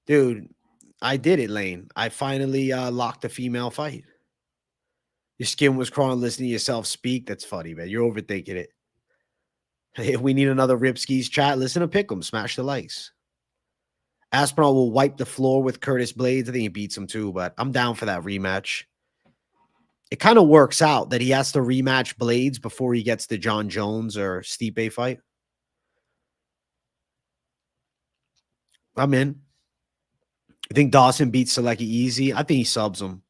Dude, I did it, Lane. I finally locked a female fight. Your skin was crawling listening to yourself speak. That's funny, man. You're overthinking it. If we need another Ripskis chat, listen to Pick'em. Smash the likes. Aspinall will wipe the floor with Curtis Blades. I think he beats him too, but I'm down for that rematch. It kind of works out that he has to rematch Blades before he gets the John Jones or Stipe fight. I'm in. I think Dawson beats Selecki easy. I think he subs him.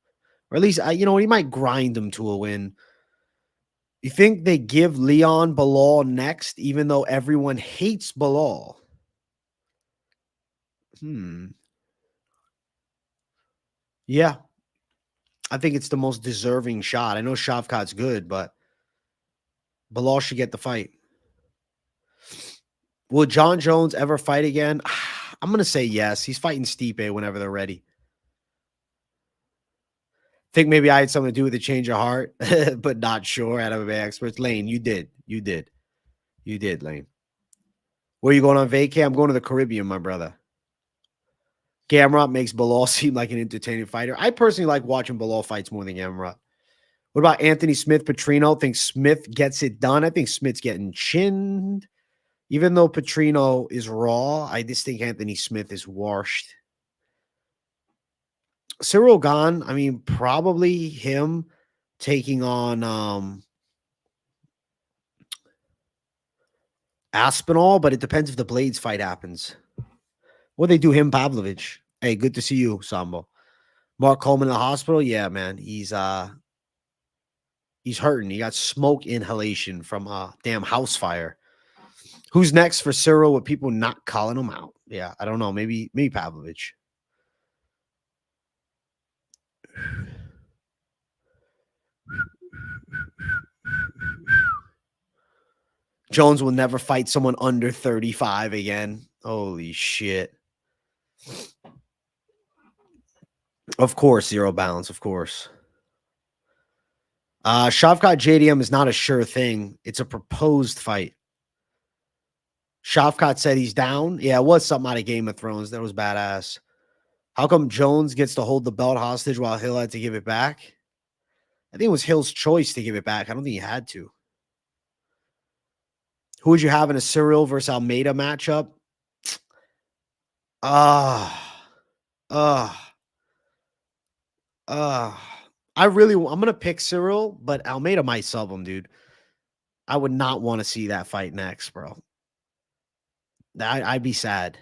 Or at least, you know, he might grind him to a win. You think they give Leon Bilal next, even though everyone hates Bilal? Yeah. I think it's the most deserving shot. I know Shavkat's good, but Bilal should get the fight. Will John Jones ever fight again? I'm going to say yes. He's fighting Stipe whenever they're ready. Think maybe I had something to do with the change of heart, but not sure. Out of experts. Lane, you did. You did. You did, Lane. Where are you going on vacay? I'm going to the Caribbean, my brother. Gamrot makes Bilal seem like an entertaining fighter. I personally like watching Bilal fights more than Gamrot. What about Anthony Smith, Petrino? Think Smith gets it done? I think Smith's getting chinned. Even though Petrino is raw, I just think Anthony Smith is washed. Cyril Gane, I mean, probably him taking on Aspinall, but it depends if the Blades fight happens. What they do him, Pavlovich. Hey, good to see you, Sambo. Mark Coleman in the hospital. Yeah, man. He's hurting. He got smoke inhalation from a damn house fire. Who's next for Cyril with people not calling him out? Yeah, I don't know. Maybe Pavlovich. Jones will never fight someone under 35 again. Holy shit. Of course, zero balance, of course. Shavkat JDM is not a sure thing. It's a proposed fight. Shavkat said he's down. Yeah, it was something out of Game of Thrones. That was badass. How come Jones gets to hold the belt hostage while Hill had to give it back? I think it was Hill's choice to give it back. I don't think he had to. Who would you have in a Cyril versus Almeida matchup? I'm going to pick Cyril, but Almeida might sub him, dude. I would not want to see that fight next, bro. I'd be sad.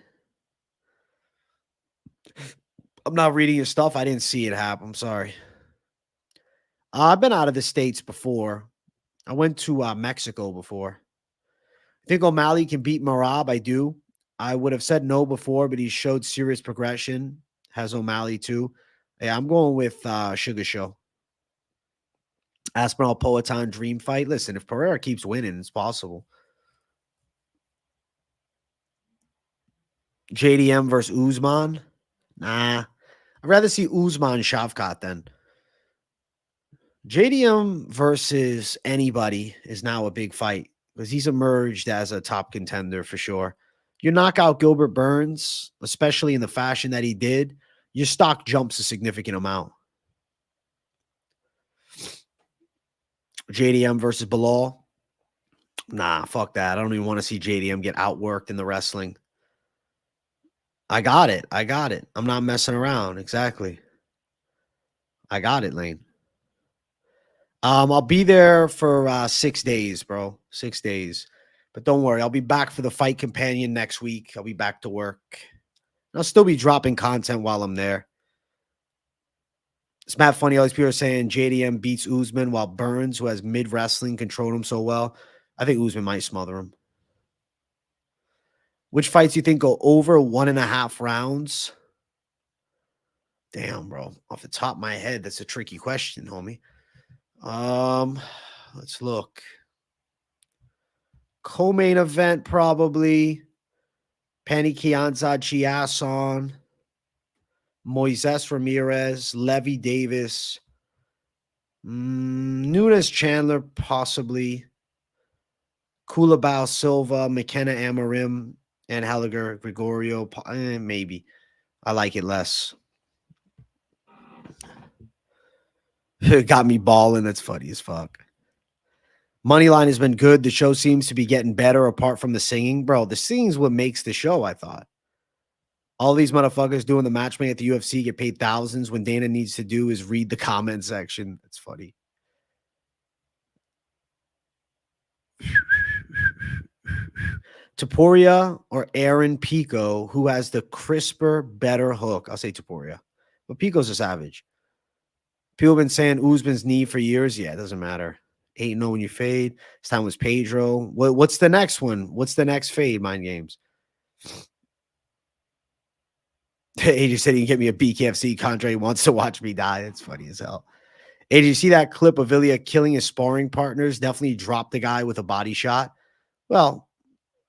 I'm not reading your stuff. I didn't see it happen. I'm sorry. I've been out of the States before. I went to Mexico before. I think Omalley can beat Merab. I do. I would have said no before, but he showed serious progression. Has Omalley too. Yeah, I'm going with Sugar Show. Aspinall Poetan dream fight. Listen, if Pereira keeps winning, it's possible. JDM versus Usman. Nah. I'd rather see Usman Shavkat then. JDM versus anybody is now a big fight because he's emerged as a top contender for sure. You knock out Gilbert Burns, especially in the fashion that he did, your stock jumps a significant amount. JDM versus Bilal. Nah, fuck that. I don't even want to see JDM get outworked in the wrestling. I got it. I'm not messing around. Exactly. I got it, Lane. I'll be there for 6 days, bro. 6 days. But don't worry, I'll be back for the Fight Companion next week. I'll be back to work. I'll still be dropping content while I'm there. It's mad funny. All these people are saying JDM beats Usman while Burns, who has mid-wrestling, controlled him so well. I think Usman might smother him. Which fights do you think go over 1.5 rounds? Damn, bro. Off the top of my head, that's a tricky question, homie. Let's look. Co-main event, probably. Penny Kianza Chiasson. Moisés Ramirez. Levy Davis. Nunes Chandler, possibly. Culibao Silva. McKenna Amorim. Anheliger Grigoriou. Maybe. I like it less. It got me balling. That's funny as fuck. Moneyline has been good. The show seems to be getting better apart from the singing. Bro, the singing is what makes the show, I thought. All these motherfuckers doing the matchmaking at the UFC get paid thousands when Dana needs to do is read the comment section. That's funny. Topuria or Aaron Pico, who has the crisper, better hook? I'll say Topuria. But Pico's a savage. People have been saying Usman's knee for years. Yeah, it doesn't matter. 8-0 when you fade. This time was Pedro. What's the next one? What's the next fade, Mind Games? AJ said he can get me a BKFC contract. He wants to watch me die. It's funny as hell. AJ, you see that clip of Ilya killing his sparring partners? Definitely dropped the guy with a body shot. Well,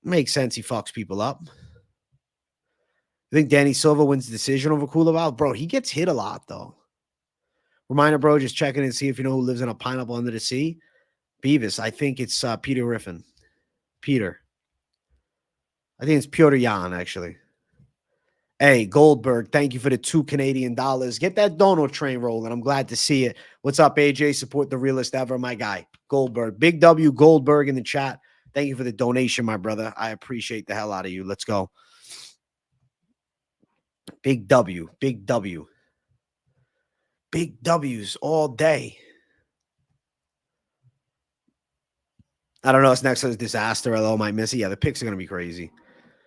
makes sense. He fucks people up. I think Danny Silva wins the decision over Culibao. Bro, he gets hit a lot, though. Reminder, bro, just checking and see if you know who lives in a pineapple under the sea. Beavis. I think it's Peter Griffin. Peter. I think it's Piotr Jan, actually. Hey, Goldberg, thank you for the $2 Canadian. Get that dono train rolling. I'm glad to see it. What's up, AJ? Support the realest ever, my guy. Goldberg. Big W Goldberg in the chat. Thank you for the donation, my brother. I appreciate the hell out of you. Let's go. Big W. Big W. Big W's all day. I don't know. It's next to this disaster. Hello, might miss it. Yeah, the picks are going to be crazy.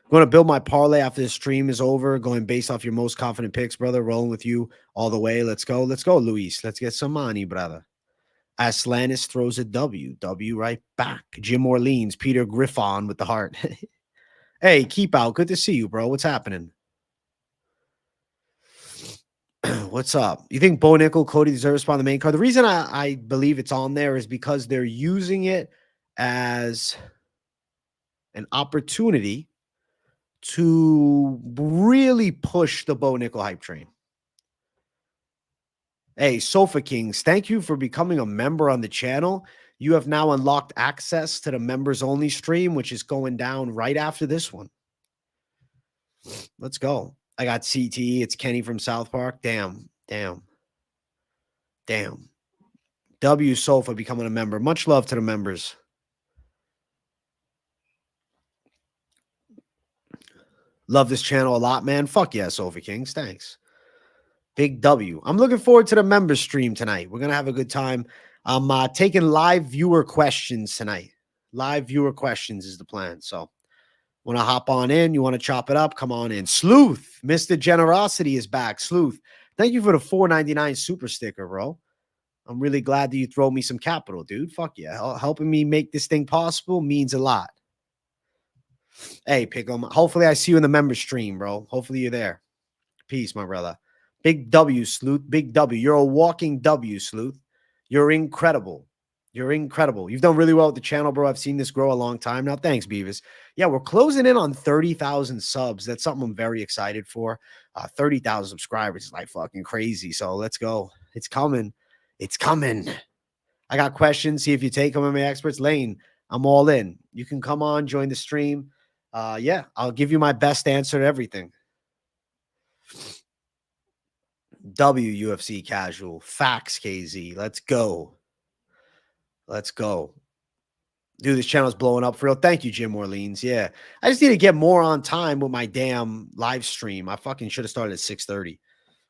I'm going to build my parlay after the stream is over, going based off your most confident picks, brother. Rolling with you all the way. Let's go. Let's go, Luis. Let's get some money, brother. Aslantis throws a W. W right back. Jim Orleans. Peter Griffon with the heart. Hey, keep out. Good to see you, bro. What's happening? What's up? You think Bo Nickel, Cody deserves to spot on the main card? The reason I believe it's on there is because they're using it as an opportunity to really push the Bo Nickel hype train. Hey, Sofa Kings, thank you for becoming a member on the channel. You have now unlocked access to the members only stream, which is going down right after this one. Let's go. I got CTE. It's Kenny from South Park. Damn. W Sofa becoming a member. Much love to the members. Love this channel a lot, man. Fuck yeah, Sofa Kings. Thanks. Big W. I'm looking forward to the members stream tonight. We're going to have a good time. I'm taking live viewer questions tonight. Live viewer questions is the plan. So want to hop on in? You want to chop it up? Come on in. Sleuth, Mr. Generosity is back. Sleuth, thank you for the $4.99 super sticker, bro. I'm really glad that you throw me some capital, dude. Fuck yeah. Helping me make this thing possible means a lot. Hey, Pick'em. Hopefully I see you in the member stream, bro. Hopefully you're there. Peace, my brother. Big W, Sleuth. Big W. You're a walking W, Sleuth. You're incredible. You're incredible. You've done really well with the channel, bro. I've seen this grow a long time now. Thanks, Beavis. Yeah, we're closing in on 30,000 subs. That's something I'm very excited for. 30,000 subscribers is like fucking crazy. So let's go. It's coming. It's coming. I got questions. See if you take MMA experts. Lane, I'm all in. You can come on, join the stream. Yeah, I'll give you my best answer to everything. UFC casual. Facts, KZ. Let's go. Let's go. Dude, this channel's blowing up for real. Thank you, Jim Orleans. Yeah. I just need to get more on time with my damn live stream. I fucking should have started at 6:30.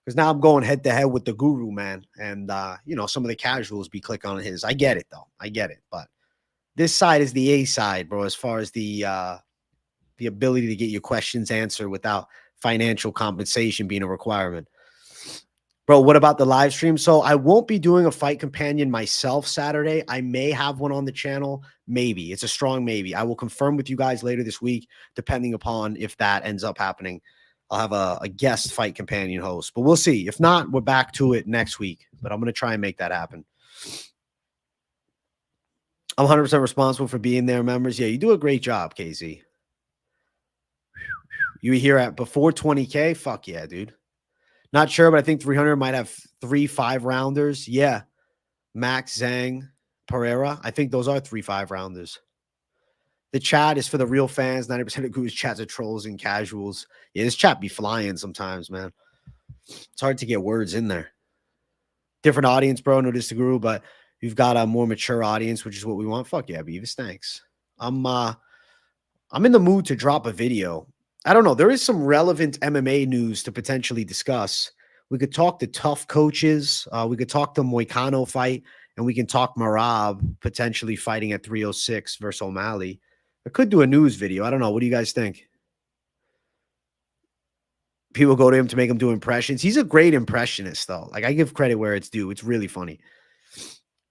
Because now I'm going head to head with the guru, man. And you know, some of the casuals be clicking on his. I get it though. I get it. But this side is the A side, bro, as far as the ability to get your questions answered without financial compensation being a requirement. Bro, what about the live stream? So I won't be doing a fight companion myself Saturday. I may have one on the channel. Maybe. It's a strong maybe. I will confirm with you guys later this week, depending upon if that ends up happening. I'll have a guest fight companion host, but we'll see. If not, we're back to it next week, but I'm going to try and make that happen. I'm 100% responsible for being there, members. Yeah, you do a great job, KZ. You were here at before 20K? Fuck yeah, dude. Not sure, but I think 300 might have 3 5-rounders. Yeah. Max, Zhang, Pereira. I think those are 3 5-rounders. The chat is for the real fans. 90% of Guru's chats are trolls and casuals. Yeah, this chat be flying sometimes, man. It's hard to get words in there. Different audience, bro. No diss to Guru, but you've got a more mature audience, which is what we want. Fuck yeah, Beavis. Thanks. I'm in the mood to drop a video. I don't know. There is some relevant MMA news to potentially discuss. We could talk to tough coaches. We could talk the Moicano fight, and we can talk Merab potentially fighting at 306 versus Omalley. I could do a news video. I don't know. What do you guys think? People go to him to make him do impressions. He's a great impressionist, though. Like, I give credit where it's due. It's really funny.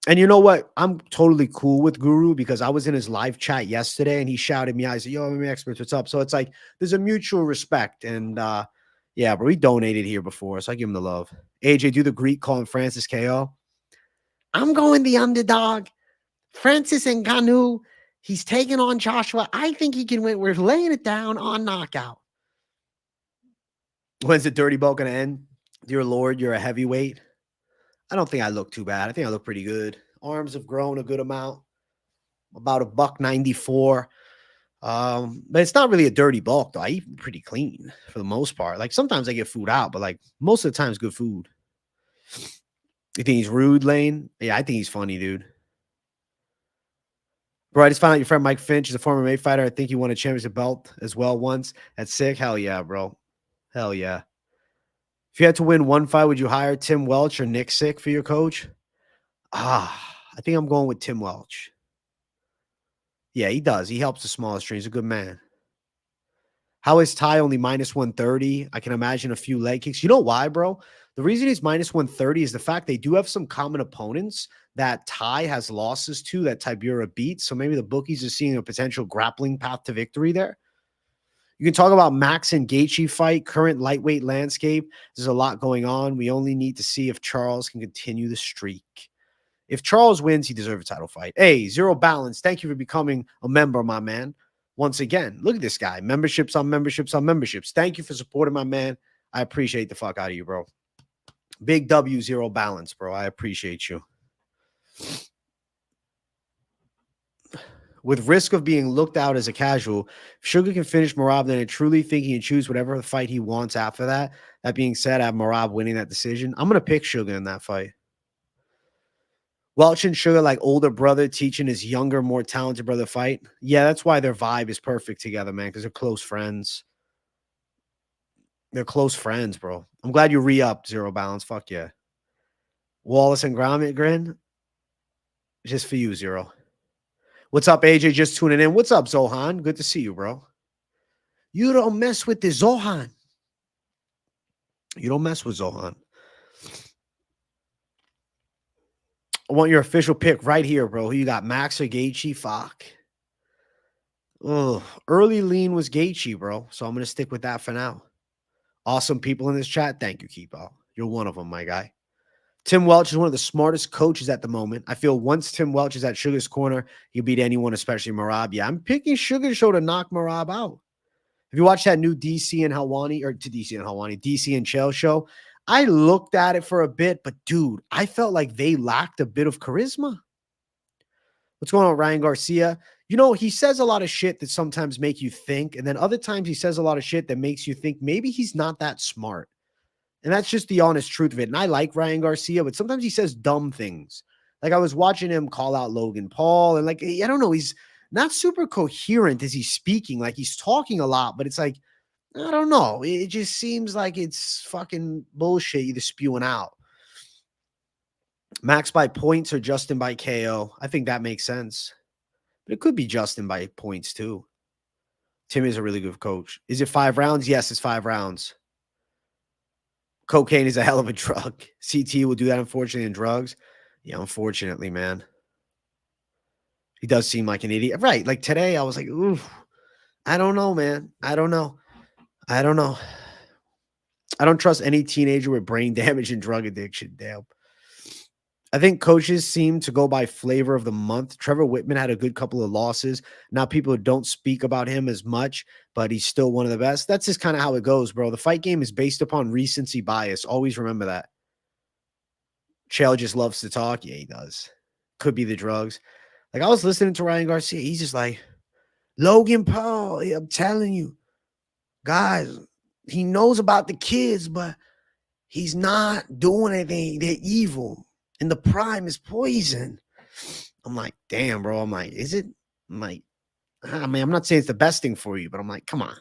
And you know what? I'm totally cool with Guru because I was in his live chat yesterday and he shouted me. I said, yo, MMA experts, what's up? So it's like there's a mutual respect. And yeah, bro, he donated here before, so I give him the love. AJ, do the Greek calling Francis KO. I'm going the underdog. Francis Ngannou, he's taking on Joshua. I think he can win. We're laying it down on knockout. When's the dirty belt going to end? Dear Lord, you're a heavyweight. I don't think I look too bad. I think I look pretty good. Arms have grown a good amount. About $194. But it's not really a dirty bulk, though. I eat pretty clean for the most part. Like, sometimes I get food out, but like most of the time it's good food. You think he's rude, Lane? Yeah, I think he's funny, dude. Bro, I just found out your friend Mike Finch is a former MMA fighter. I think he won a championship belt as well once. That's sick. Hell yeah, bro. Hell yeah. If you had to win one fight, would you hire Tim Welch or Nick Sick for your coach? I think I'm going with Tim Welch. Yeah, he does. He helps the smallest streams. He's a good man. How is Ty only minus 130? I can imagine a few leg kicks. You know why, bro? The reason he's minus 130 is the fact they do have some common opponents that Ty has losses to that Tybura beats. So maybe the bookies are seeing a potential grappling path to victory there. You can talk about Max and Gaethje fight, current lightweight landscape. There's a lot going on. We only need to see if Charles can continue the streak. If Charles wins, he deserves a title fight. Hey, Zero Balance, thank you for becoming a member, my man. Once again, look at this guy. Memberships on memberships on memberships. Thank you for supporting my man. I appreciate the fuck out of you, bro. Big W, Zero Balance, bro. I appreciate you. With risk of being looked out as a casual, if Sugar can finish Merab, then I truly think he can choose whatever fight he wants after that. That being said, I have Merab winning that decision. I'm going to pick Sugar in that fight. Welch and Sugar like older brother teaching his younger, more talented brother fight. Yeah, that's why their vibe is perfect together, man, because they're close friends. They're close friends, bro. I'm glad you re-upped, Zero Balance. Fuck yeah. Wallace and Gromit grin. Just for you, Zero. What's up, AJ? Just tuning in. What's up, Zohan? Good to see you, bro. You don't mess with the Zohan. You don't mess with Zohan. I want your official pick right here, bro. Who you got, Max or Gaethje? Fuck. Oh, early lean was Gaethje, bro. So I'm going to stick with that for now. Awesome people in this chat. Thank you, Keepo. You're one of them, my guy. Tim Welch is one of the smartest coaches at the moment. I feel once Tim Welch is at Sugar's corner, he'll beat anyone, especially Merab. Yeah, I'm picking Sugar Show to knock Merab out. Have you watched that new DC and Helwani, or to DC and Helwani, DC and Chael show? I looked at it for a bit, but dude, I felt like they lacked a bit of charisma. What's going on with Ryan Garcia? You know, he says a lot of shit that sometimes make you think, and then other times he says a lot of shit that makes you think maybe he's not that smart. And that's just the honest truth of it. And I like Ryan Garcia, but sometimes he says dumb things. Like I was watching him call out Logan Paul, and like, I don't know, he's not super coherent as he's speaking. Like he's talking a lot, but it's like, I don't know. It just seems like it's fucking bullshit either spewing out. Max by points or Justin by KO. I think that makes sense. But it could be Justin by points too. Tim is a really good coach. Is it 5 rounds? Yes, it's 5 rounds. Cocaine is a hell of a drug. CT will do that, unfortunately, in drugs. Yeah, unfortunately, man. He does seem like an idiot. Right. Like today, I was like, ooh, I don't know, man. I don't know. I don't trust any teenager with brain damage and drug addiction. Damn. I think coaches seem to go by flavor of the month. Trevor Whitman had a good couple of losses. Now people don't speak about him as much, but he's still one of the best. That's just kind of how it goes, bro. The fight game is based upon recency bias. Always remember that. Chael just loves to talk. Yeah, he does. Could be the drugs. Like I was listening to Ryan Garcia. He's just like, Logan Paul, I'm telling you, guys, he knows about the kids, but he's not doing anything. They're evil. And the prime is poison. I'm like, damn, bro. I'm like, is it? I'm like, I mean, I'm not saying it's the best thing for you, but I'm like, come on.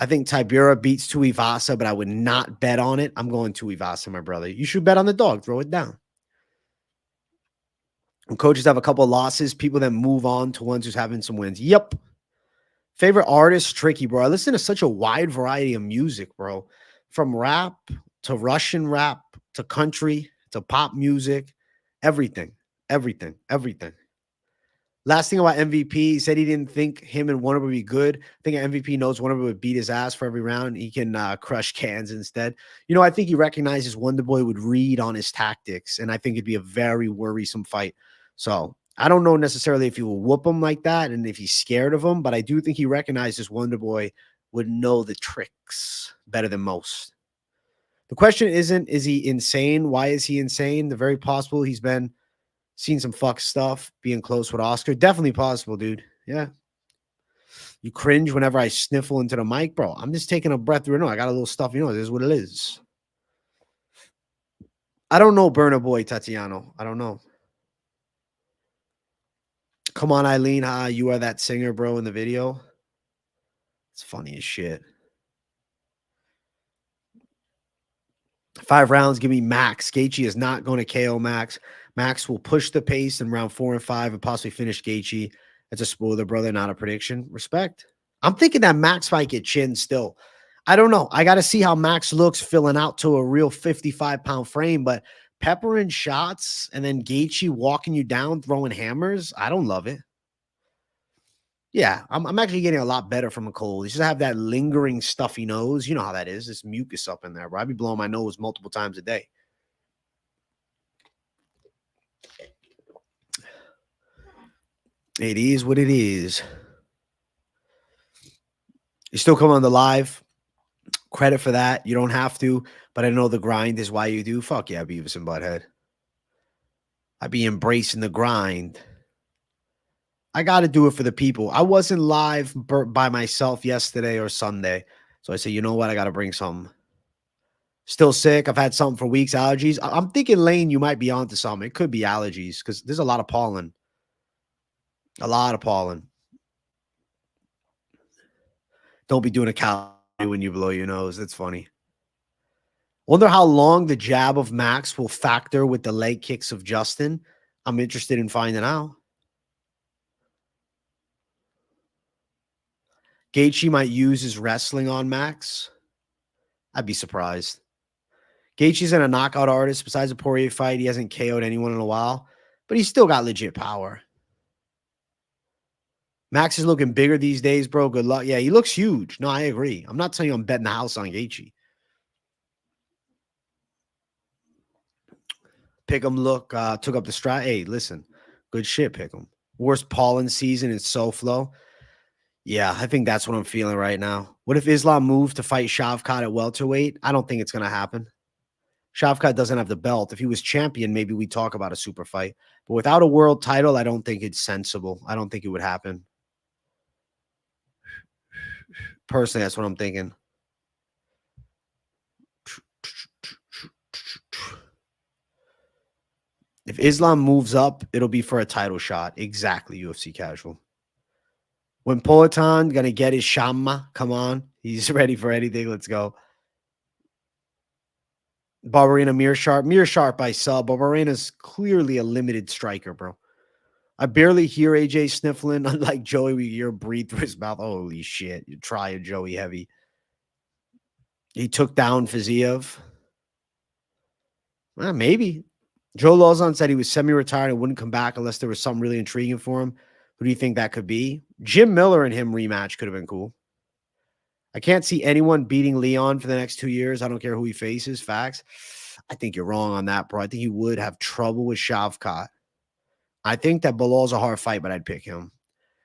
I think Tybura beats Tuivasa, but I would not bet on it. I'm going Tuivasa, my brother. You should bet on the dog. Throw it down. When coaches have a couple of losses, people then move on to ones who's having some wins. Yep. Favorite artist? Tricky, bro. I listen to such a wide variety of music, bro. From rap to Russian rap to country to pop music, everything. Last thing about MVP, he said he didn't think him and Wonder would be good. I think MVP knows Wonder would beat his ass for every round. He can crush cans instead. You know, I think he recognizes Wonder Boy would read on his tactics, and I think it'd be a very worrisome fight. So I don't know necessarily if he will whoop him like that and if he's scared of him, but I do think he recognizes Wonder Boy would know the tricks better than most. The question isn't, is he insane? Why is he insane? The very possible he's been seen some fuck stuff, being close with Oscar. Definitely possible, dude. Yeah. You cringe whenever I sniffle into the mic, bro. I'm just taking a breath through. No, I got a little stuff. You know, this is what it is. I don't know, Burner Boy Tatiano. I don't know. Come on, Eileen. You are that singer, bro, in the video. It's funny as shit. 5 rounds, give me Max. Gaethje is not going to KO Max. Max will push the pace in round 4 and 5 and possibly finish Gaethje. That's a spoiler, brother, not a prediction. Respect. I'm thinking that Max might get chin still. I don't know. I got to see how Max looks filling out to a real 55-pound frame, but peppering shots and then Gaethje walking you down, throwing hammers, I don't love it. Yeah, I'm actually getting a lot better from a cold. You just have that lingering stuffy nose. You know how that is. There's mucus up in there, bro. I be blowing my nose multiple times a day. It is what it is. You still come on the live. Credit for that. You don't have to, but I know the grind is why you do. Fuck yeah, Beavis and Butthead. I be embracing the grind. I got to do it for the people. I wasn't live by myself yesterday or Sunday. So I said, you know what? I got to bring something. Still sick. I've had something for weeks, allergies. I'm thinking, Lane, you might be onto something. It could be allergies because there's a lot of pollen. A lot of pollen. Don't be doing a calorie when you blow your nose. That's funny. Wonder how long the jab of Max will factor with the leg kicks of Justin. I'm interested in finding out. Gaethje might use his wrestling on Max. I'd be surprised. Gaethje's in a knockout artist. Besides the Poirier fight, he hasn't KO'd anyone in a while, but he's still got legit power. Max is looking bigger these days, bro. Good luck. Yeah, he looks huge. No, I agree. I'm not telling you I'm betting the house on Gaethje. Pick'em look took up the stride. Hey, listen, good shit, Pick'em. Worst pollen season in SoFlo. Yeah, I think that's what I'm feeling right now. What if Islam moved to fight Shavkat at welterweight? I don't think it's going to happen. Shavkat doesn't have the belt. If he was champion, maybe we talk about a super fight. But without a world title, I don't think it's sensible. I don't think it would happen. Personally, that's what I'm thinking. If Islam moves up, it'll be for a title shot. Exactly, UFC casual. When Poatan going to get his Shamma, come on. He's ready for anything. Let's go. Barberena, Meerschaert. Meerschaert by sub. Barberena's clearly a limited striker, bro. I barely hear AJ sniffling. Unlike Joey, we hear breathe through his mouth. Holy shit. You try a Joey heavy. He took down Fiziev. Well, maybe. Joe Lawson said he was semi-retired and wouldn't come back unless there was something really intriguing for him. Who do you think that could be? Jim Miller and him rematch could have been cool. I can't see anyone beating Leon for the next 2 years. I don't care who he faces. Facts. I think you're wrong on that, bro. I think he would have trouble with Shavkat. I think that Bilal's a hard fight, but I'd pick him.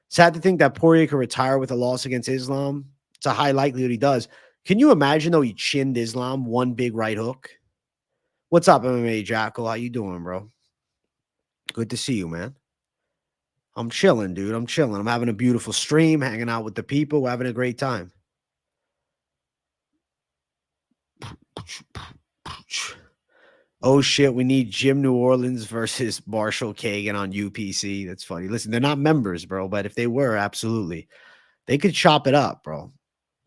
Sad to think that Poirier could retire with a loss against Islam. It's a high likelihood he does. Can you imagine, though, he chinned Islam one big right hook? What's up, MMA Jackal? How you doing, bro? Good to see you, man. I'm chilling, dude. I'm chilling. I'm having a beautiful stream, hanging out with the people. We're having a great time. Oh, shit. We need Jim New Orleans versus Marshall Kagan on UPC. That's funny. Listen, they're not members, bro, but if they were, absolutely. They could chop it up, bro.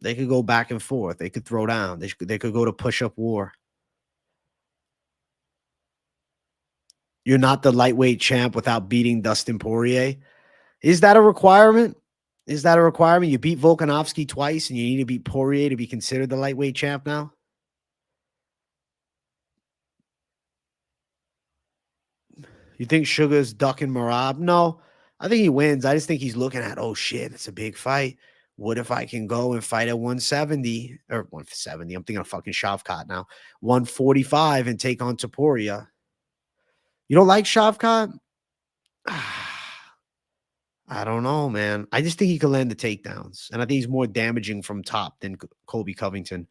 They could go back and forth. They could throw down. They could go to push-up war. You're not the lightweight champ without beating Dustin Poirier. Is that a requirement? Is that a requirement? You beat Volkanovski twice and you need to beat Poirier to be considered the lightweight champ now? You think Sugar's ducking Merab? No, I think he wins. I just think he's looking at, oh, shit, it's a big fight. What if I can go and fight at 170 or 170? I'm thinking of fucking Shavkat now. 145 and take on Topuria. You don't like Shavkat? I don't know, man. I just think he can land the takedowns. And I think he's more damaging from top than Colby Covington.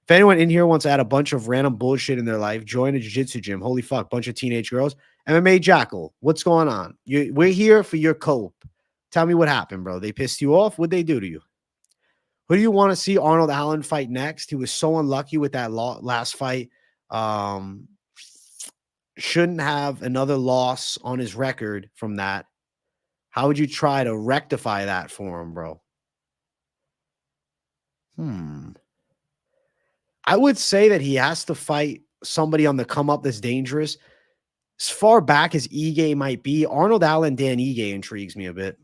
If anyone in here wants to add a bunch of random bullshit in their life, join a jiu-jitsu gym. Holy fuck, bunch of teenage girls. MMA Jackal, what's going on? We're here for your cope. Tell me what happened, bro. They pissed you off? What'd they do to you? Who do you want to see Arnold Allen fight next? He was so unlucky with that last fight. Shouldn't have another loss on his record from that. How would you try to rectify that for him, bro? I would say that he has to fight somebody on the come up that's dangerous. As far back as Ige might be, Arnold Allen, Dan Ige intrigues me a bit.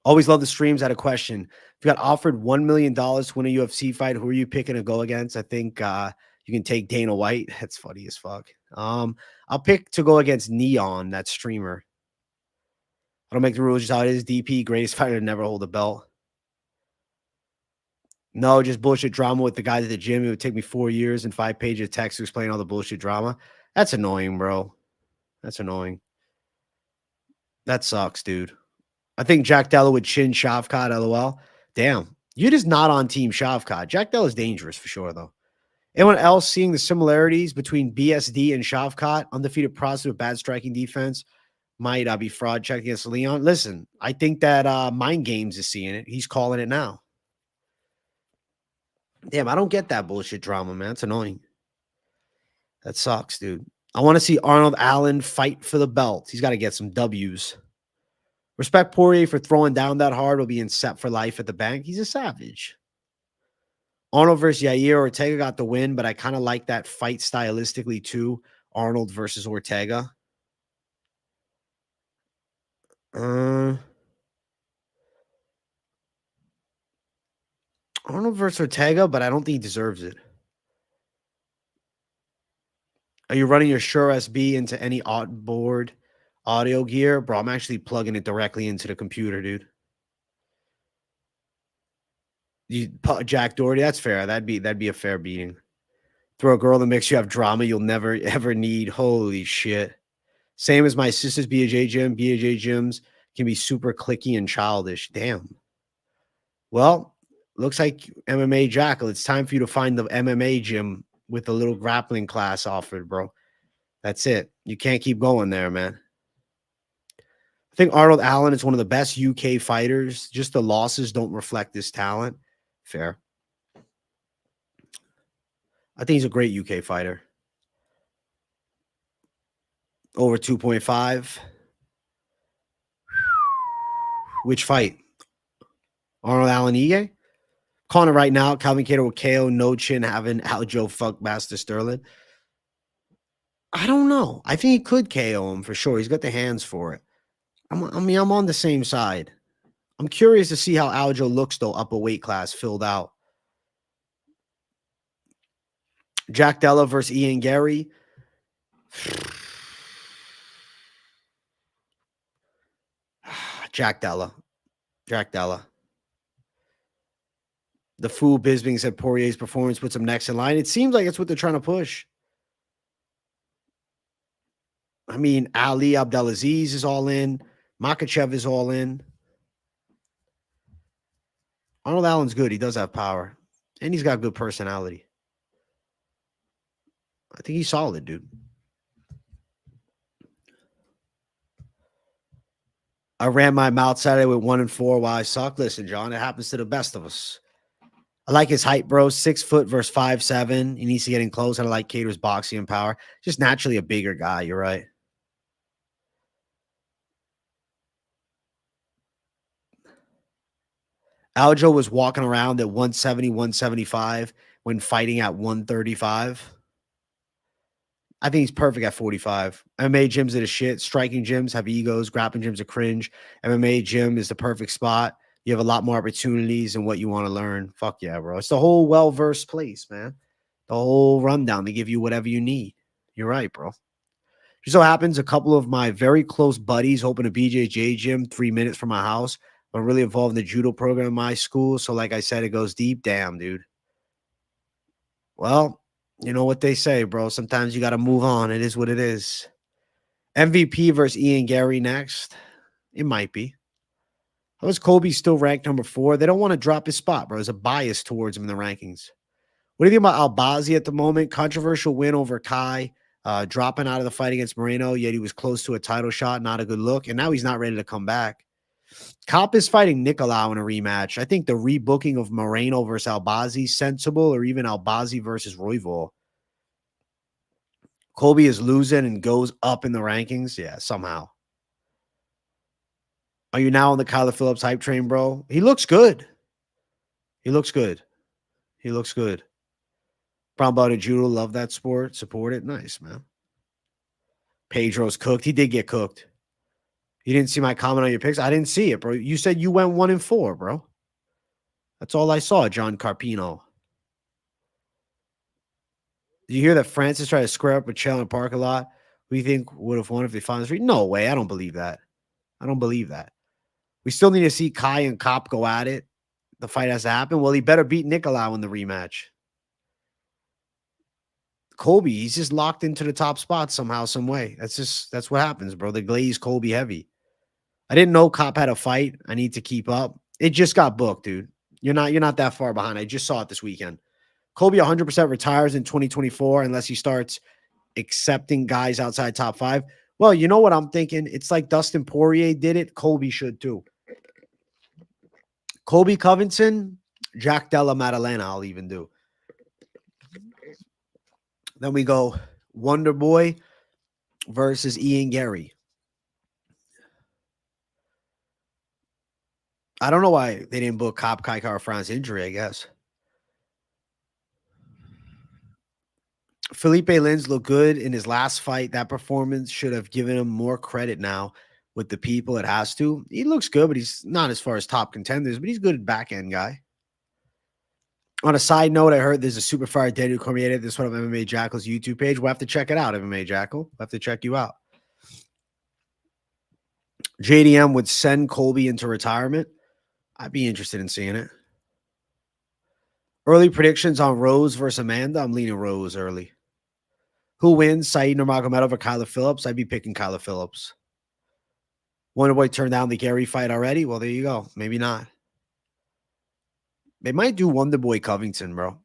Always love the streams. I had a question. If you got offered $1 million to win a UFC fight, who are you picking to go against? I think you can take Dana White. That's funny as fuck. I'll pick to go against Neon, that streamer. I don't make the rules just how it is. DP, greatest fighter to never hold a belt. No, just bullshit drama with the guys at the gym. It would take me 4 years and 5 pages of text to explain all the bullshit drama. That's annoying, bro. That's annoying. That sucks, dude. I think Jack Della would chin Shavkat, LOL. Damn. You're just not on Team Shavkat. Jack Della is dangerous for sure, though. Anyone else seeing the similarities between BSD and Shavkat? Undefeated prospect with bad striking defense. Might be fraud check against Leon. Listen, I think that Mind Games is seeing it. He's calling it now. Damn, I don't get that bullshit drama, man. It's annoying. That sucks, dude. I want to see Arnold Allen fight for the belt. He's got to get some W's. Respect Poirier for throwing down that hard while being set for life at the bank. He's a savage. Arnold versus Yair. Ortega got the win, but I kind of like that fight stylistically too. Arnold versus Ortega. Arnold versus Ortega, but I don't think he deserves it. Are you running your Shure SB into any onboard audio gear? Bro, I'm actually plugging it directly into the computer, dude. Jack Doherty, that's fair. That'd be a fair beating. Throw a girl in the mix, you have drama you'll never ever need. Holy shit. Same as my sister's BJJ gym. BJJ gyms can be super cliquey and childish. Damn. Well, looks like MMA Jackal. It's time for you to find the MMA gym with a little grappling class offered, bro. That's it. You can't keep going there, man. I think Arnold Allen is one of the best UK fighters. Just the losses don't reflect this talent. Fair. I think he's a great UK fighter. Over 2.5. Which fight? Arnold Allen Ige? Calling it right now. Calvin Kattar with KO, no chin, having Aljo fuck Master Sterling. I don't know. I think he could KO him for sure. He's got the hands for it. I'm on the same side. I'm curious to see how Aljo looks, though, up a weight class filled out. Jack Della versus Ian Gary. Jack Della. Jack Della. The fool Bisbing said Poirier's performance puts him next in line. It seems like it's what they're trying to push. I mean, Ali Abdelaziz is all in. Makachev is all in. Arnold Allen's good. He does have power. And he's got good personality. I think he's solid, dude. I ran my mouth Saturday with 1-4 while I suck. Listen, John, it happens to the best of us. I like his height, bro. 6 foot versus 5'7". He needs to get in close. And I like Kattar's boxing and power. Just naturally a bigger guy. You're right. Aljo was walking around at 170, 175 when fighting at 135. I think he's perfect at 45. MMA gyms are the shit. Striking gyms have egos. Grappling gyms are cringe. MMA gym is the perfect spot. You have a lot more opportunities and what you want to learn. Fuck yeah, bro. It's the whole well-versed place, man. The whole rundown. They give you whatever you need. You're right, bro. Just so happens a couple of my very close buddies open a BJJ gym 3 minutes from my house. I'm really involved in the judo program in my school. So like I said, it goes deep. Damn, dude. Well, you know what they say, bro. Sometimes you got to move on. It is what it is. MVP versus Ian Gary next. It might be. How is Colby still ranked number 4? They don't want to drop his spot, bro. There's a bias towards him in the rankings. What do you think about Albazi at the moment? Controversial win over Kai. Dropping out of the fight against Moreno, yet he was close to a title shot. Not a good look. And now he's not ready to come back. Cop is fighting Nicolau in a rematch. I think the rebooking of Moreno versus Albazi is sensible, or even Albazi versus Royval. Colby is losing and goes up in the rankings. Yeah, somehow. Are you now on the Kyler Phillips hype train, bro? He looks good. He looks good. He looks good. Brown belt judo, love that sport. Support it. Nice, man. Pedro's cooked. He did get cooked. You didn't see my comment on your picks? I didn't see it, bro. You said you went 1-4, bro. That's all I saw, John Carpino. Did you hear that Francis tried to square up with Chandler Park a lot? Who do you think would have won if they found this? No way. I don't believe that. I don't believe that. We still need to see Kai and Cop go at it. The fight has to happen. Well, he better beat Nicolau in the rematch. Colby, he's just locked into the top spot somehow, some way. That's what happens, bro. They glaze Colby heavy. I didn't know Cop had a fight. I need to keep up. It just got booked, dude. You're not that far behind. I just saw it this weekend. Colby 100% retires in 2024 unless he starts accepting guys outside top 5. Well, you know what I'm thinking? It's like Dustin Poirier did it. Colby should too. Colby Covington, Jack Della Maddalena, I'll even do. Then we go Wonder Boy versus Ian Gary. I don't know why they didn't book Cop Kai Kara-France's injury, I guess. Felipe Lins looked good in his last fight. That performance should have given him more credit now with the people it has to. He looks good, but he's not as far as top contenders, but he's a good back-end guy. On a side note, I heard there's a super fire Daniel Cormier. This one on MMA Jackal's YouTube page. We'll have to check it out, MMA Jackal. We'll have to check you out. JDM would send Colby into retirement. I'd be interested in seeing it. Early predictions on Rose versus Amanda. I'm leaning Rose early. Who wins, Saeed Nurmagomedov or Kyler Phillips? I'd be picking Kyler Phillips. Wonderboy turned down the Gary fight already? Well, there you go. Maybe not. They might do Wonderboy Covington, bro.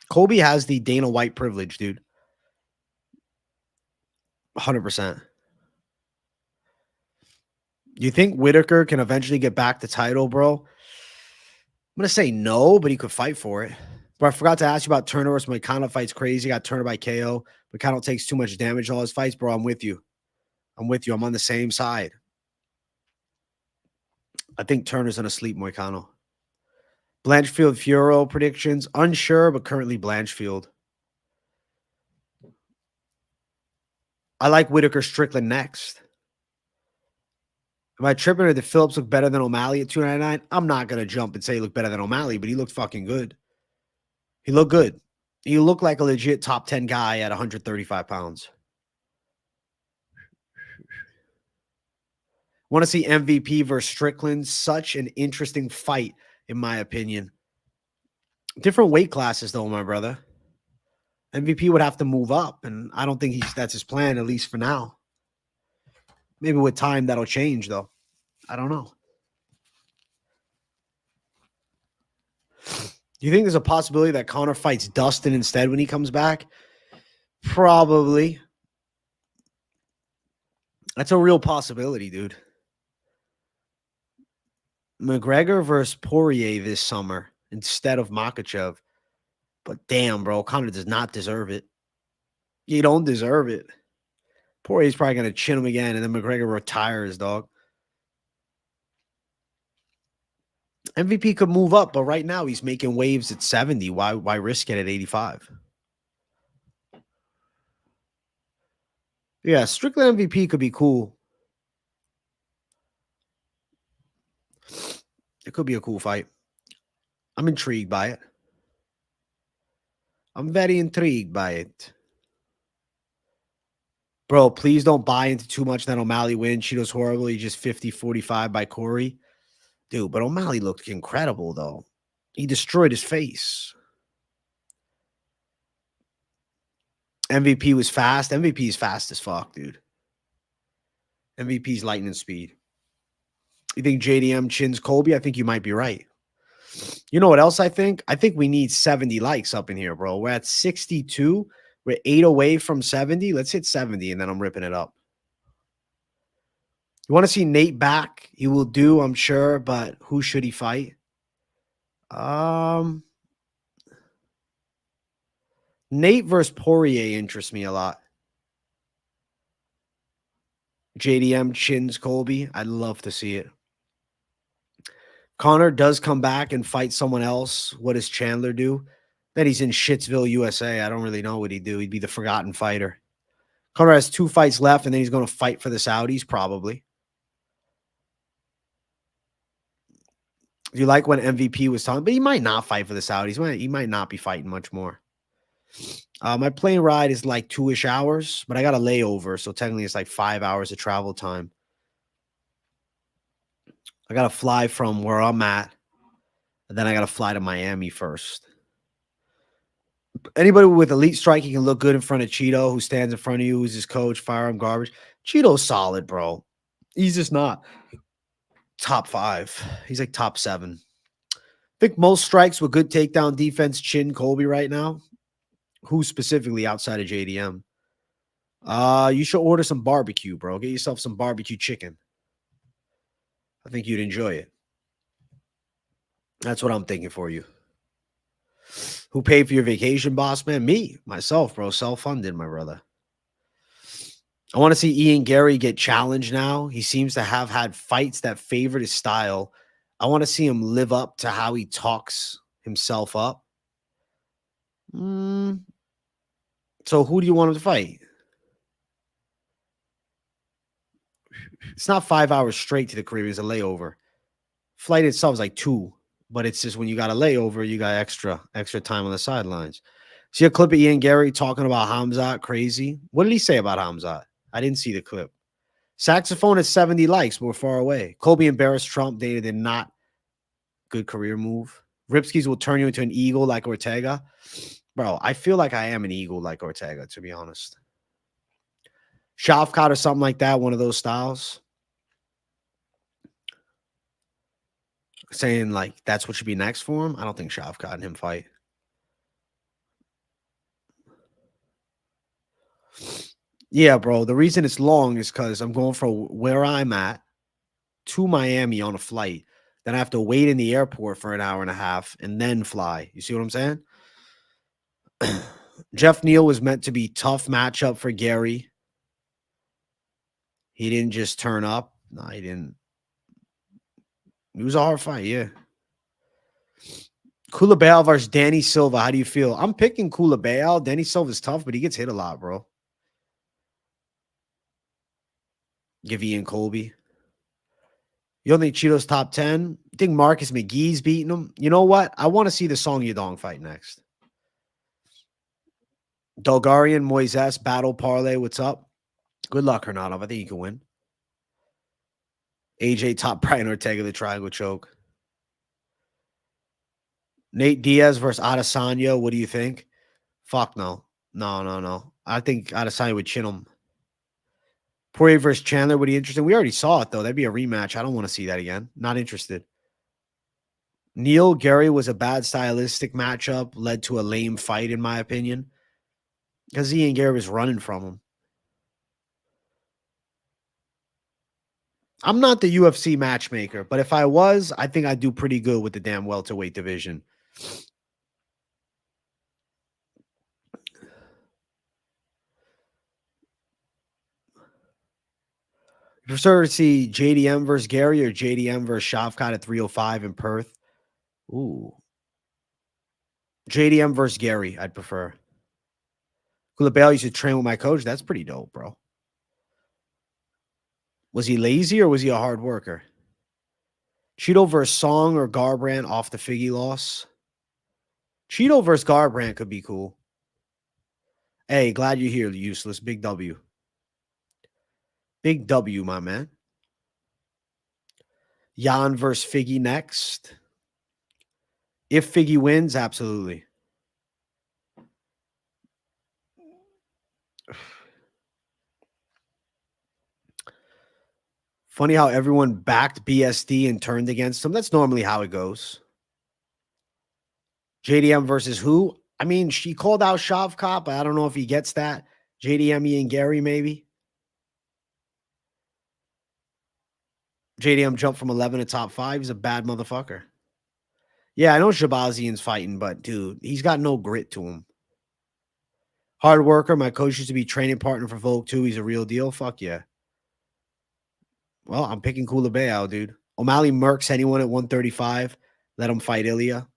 Colby has the Dana White privilege, dude. 100%. You think Whitaker can eventually get back the title, bro? I'm going to say no, but he could fight for it. But I forgot to ask you about Turner versus McKenna. Fight's crazy. Got Turner by KO. McKenna takes too much damage in all his fights. Bro, I'm with you. I'm with you. I'm on the same side. I think Turner's going to sleep Moicano. Blanchfield Furo predictions. Unsure, but currently Blanchfield. I like Whitaker Strickland next. Am I tripping or did Phillips look better than Omalley at 299? I'm not going to jump and say he looked better than Omalley, but he looked fucking good. He looked good. He looked like a legit top 10 guy at 135 pounds. Want to see MVP versus Strickland. Such an interesting fight, in my opinion. Different weight classes, though, my brother. MVP would have to move up, and I don't think that's his plan, at least for now. Maybe with time that'll change, though. I don't know. Do you think there's a possibility that Conor fights Dustin instead when he comes back? Probably. That's a real possibility, dude. McGregor versus Poirier this summer instead of Makhachev. But damn, bro, Conor does not deserve it. You don't deserve it. Poirier's probably going to chin him again, and then McGregor retires, dog. MVP could move up, but right now he's making waves at 70. Why risk it at 85? Yeah, Strickland MVP could be cool. It could be a cool fight. I'm intrigued by it. I'm very intrigued by it. Bro, please don't buy into too much that Omalley wins. She does horribly, just 50-45 by Cory. Dude, but Omalley looked incredible, though. He destroyed his face. MVP was fast. MVP is fast as fuck, dude. MVP's lightning speed. You think JDM chins Colby? I think you might be right. You know what else I think? I think we need 70 likes up in here, bro. We're at 62. We're 8 away from 70. Let's hit 70, and then I'm ripping it up. You want to see Nate back? He will do, I'm sure, but who should he fight? Nate versus Poirier interests me a lot. JDM chins Colby. I'd love to see it. Conor does come back and fight someone else. What does Chandler do? Then he's in Shitsville, USA. I don't really know what he'd do. He'd be the forgotten fighter. Conor has 2 fights left, and then he's going to fight for the Saudis, probably. Do you like when MVP was talking? But he might not fight for the Saudis. He might not be fighting much more. My plane ride is like 2-ish hours, but I got a layover, so technically it's like 5 hours of travel time. I got to fly from where I'm at, and then I got to fly to Miami first. Anybody with elite striking can look good in front of Cheeto, who stands in front of you, who's his coach, firearm garbage. Cheeto's solid, bro. He's just not top 5. He's like top 7. I think most strikes with good takedown defense, Chin Colby right now. Who specifically outside of JDM? You should order some barbecue, bro. Get yourself some barbecue chicken. I think you'd enjoy it. That's what I'm thinking for you. Who paid for your vacation, boss man? Me, myself, bro. Self-funded, my brother. I want to see Ian Gary get challenged now. He seems to have had fights that favored his style. I want to see him live up to how he talks himself up. So who do you want him to fight? It's not 5 hours straight to the Caribbean. It's a layover. Flight itself is like 2, but it's just when you got a layover, you got extra time on the sidelines. See a clip of Ian Gary talking about Hamzat, crazy. What did he say about Hamzat? I didn't see the clip. Saxophone at 70 likes, but we're far away. Colby embarrassed Trump. They did not. Good career move. Ripskis will turn you into an eagle like Ortega. Bro, I feel like I am an eagle like Ortega, to be honest. Shavkat or something like that, one of those styles. Saying like that's what should be next for him. I don't think Shavkat and him fight. Yeah, bro. The reason it's long is because I'm going from where I'm at to Miami on a flight. Then I have to wait in the airport for an hour and a half and then fly. You see what I'm saying? Jeff Neal was meant to be tough matchup for Gary. He didn't just turn up. No, he didn't. It was a hard fight, yeah. Culibao versus Danny Silva. How do you feel? I'm picking Culibao. Danny Silva's tough, but he gets hit a lot, bro. Give Ian Colby. You don't think Cheeto's top 10? You think Marcus McGee's beating him? You know what? I want to see the Song Yadong fight next. Dolgarian, Moisés, battle parlay. What's up? Good luck, Hernanov. I think you can win. AJ top Brian Ortega, the triangle choke. Nate Diaz versus Adesanya. What do you think? Fuck no. No. I think Adesanya would chin him. Poirier versus Chandler would be interesting. We already saw it, though. That'd be a rematch. I don't want to see that again. Not interested. Neil Gary was a bad stylistic matchup. Led to a lame fight, in my opinion. Because Ian Gary was running from him. I'm not the UFC matchmaker, but if I was, I think I'd do pretty good with the damn welterweight division. You prefer to see JDM versus Gary or JDM versus Shavkat at 305 in Perth? Ooh. JDM versus Gary, I'd prefer. Culibao used to train with my coach. That's pretty dope, bro. Was he lazy or was he a hard worker? Cheeto versus Song or Garbrandt off the Figgy loss? Cheeto versus Garbrandt could be cool. Hey, glad you're here, useless. Big W. Big W, my man. Jan versus Figgy next. If Figgy wins, absolutely. Funny how everyone backed BSD and turned against him. That's normally how it goes. JDM versus who? I mean, she called out Shavkat, but I don't know if he gets that. JDM, Ian Gary, maybe. JDM jumped from 11 to top 5. He's a bad motherfucker. Yeah, I know Shabazian's fighting, but dude, he's got no grit to him. Hard worker. My coach used to be training partner for Vogue too. He's a real deal. Fuck yeah. Well, I'm picking Culibao, dude. Omalley murks anyone at 135. Let him fight Ilya.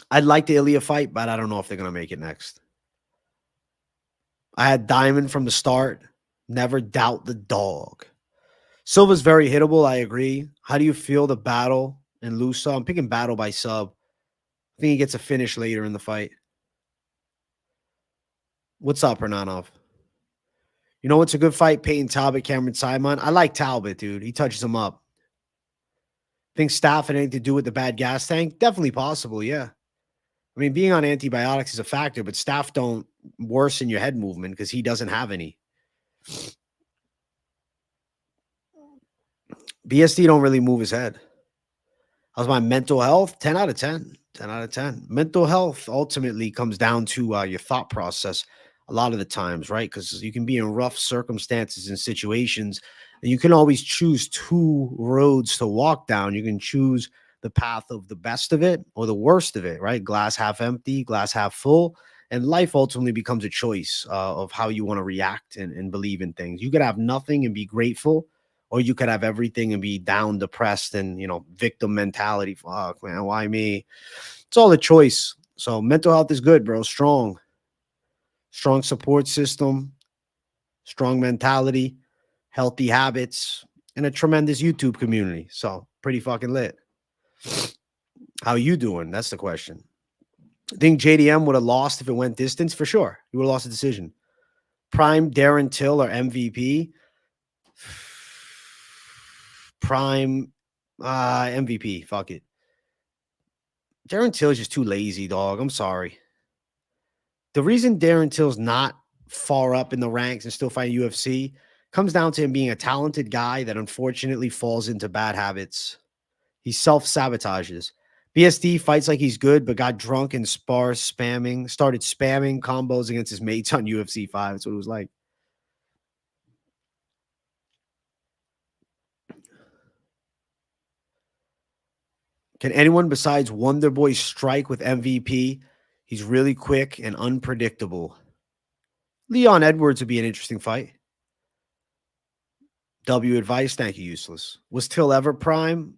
I'd like the Ilya fight, but I don't know if they're going to make it next. I had Diamond from the start. Never doubt the dog. Silva's very hittable. I agree. How do you feel the battle in Lusa? I'm picking battle by sub. I think he gets a finish later in the fight. What's up, Hernanov? You know what's a good fight? Peyton Talbot, Cameron Simon. I like Talbot, dude. He touches him up. Think Staff had anything to do with the bad gas tank? Definitely possible, yeah. I mean, being on antibiotics is a factor, but Staff don't worsen your head movement because he doesn't have any. BSD don't really move his head. How's my mental health? 10 out of 10. 10 out of 10. Mental health ultimately comes down to your thought process a lot of the times, right? Because you can be in rough circumstances and situations, and you can always choose two roads to walk down. You can choose the path of the best of it or the worst of it, right? Glass half empty, glass half full. And life ultimately becomes a choice of how you want to react and believe in things. You could have nothing and be grateful, or you could have everything and be down, depressed, and, victim mentality. Fuck, man, why me? It's all a choice. So mental health is good, bro. Strong support system, strong mentality, healthy habits, and a tremendous YouTube community. So pretty fucking lit. How you doing? That's the question. I think JDM would have lost if it went distance for sure. He would have lost a decision. Prime Darren Till or MVP? Prime MVP. Fuck it. Darren Till is just too lazy, dog. I'm sorry. The reason Darren Till's not far up in the ranks and still fighting UFC comes down to him being a talented guy that unfortunately falls into bad habits. He self-sabotages. BSD fights like he's good, but got drunk and started spamming combos against his mates on UFC 5. That's what it was like. Can anyone besides Wonderboy strike with MVP? He's really quick and unpredictable. Leon Edwards would be an interesting fight. W advice, thank you, useless. Was Till ever prime?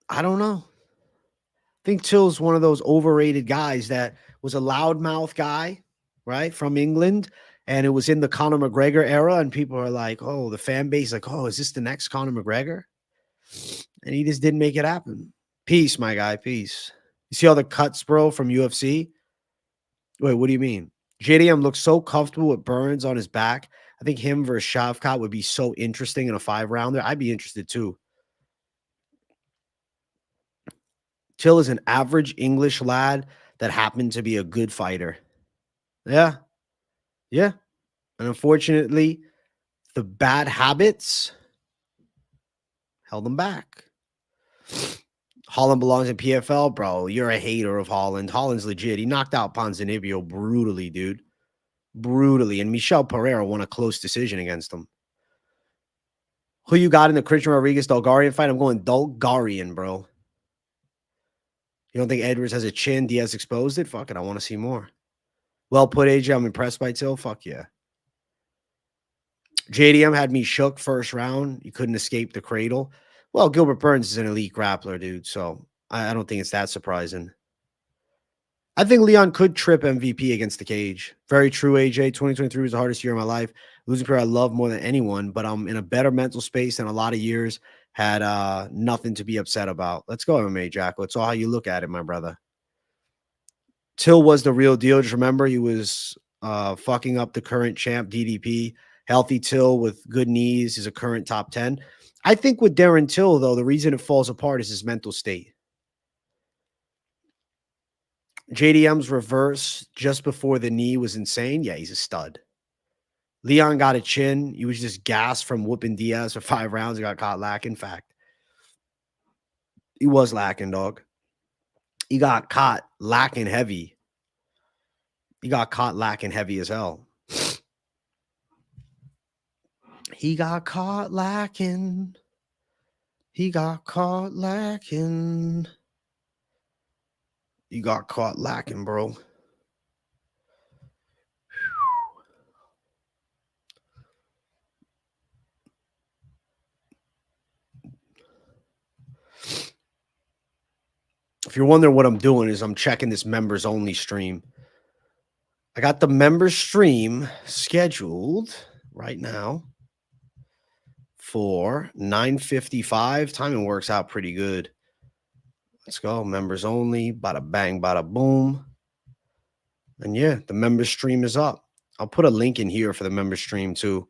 I don't know. I think Till's one of those overrated guys that was a loudmouth guy, right, from England, and it was in the Conor McGregor era, and people are like, oh, the fan base like, oh, is this the next Conor McGregor? And he just didn't make it happen. Peace, my guy, peace. You see all the cuts, bro, from UFC? Wait, what do you mean? JDM looks so comfortable with Burns on his back. I think him versus Shavkat would be so interesting in a 5-rounder. I'd be interested too. Till is an average English lad that happened to be a good fighter. Yeah. Yeah. And unfortunately, the bad habits held him back. Holland belongs in PFL, bro. You're a hater of Holland. Holland's legit. He knocked out Ponzinibbio brutally, dude. Brutally. And Michel Pereira won a close decision against him. Who you got in the Christian Rodriguez-Dolgarian fight? I'm going Dolgarian, bro. You don't think Edwards has a chin? Diaz exposed it? Fuck it. I want to see more. Well put, AJ. I'm impressed by Till. Fuck yeah. JDM had me shook first round. You couldn't escape the cradle. Well, Gilbert Burns is an elite grappler, dude. So I don't think it's that surprising. I think Leon could trip MVP against the cage. Very true, AJ. 2023 was the hardest year of my life. Losing player I love more than anyone, but I'm in a better mental space than a lot of years. Had nothing to be upset about. Let's go, MMA Jackal. It's all how you look at it, my brother. Till was the real deal. Just remember, he was fucking up the current champ, DDP. Healthy Till with good knees is a current top 10. I think with Darren Till, though, the reason it falls apart is his mental state. JDM's reverse just before the knee was insane. Yeah, he's a stud. Leon got a chin. He was just gassed from whooping Diaz for 5 rounds and got caught lacking. Fact. He was lacking, dog. He got caught lacking heavy. He got caught lacking heavy as hell. He got caught lacking. He got caught lacking. You got caught lacking, bro. If you're wondering what I'm doing is I'm checking this members only stream. I got the members stream scheduled right now for 9:55. Timing works out pretty good. Let's go. Members only. Bada bang, bada boom. And yeah, the members stream is up. I'll put a link in here for the member stream too.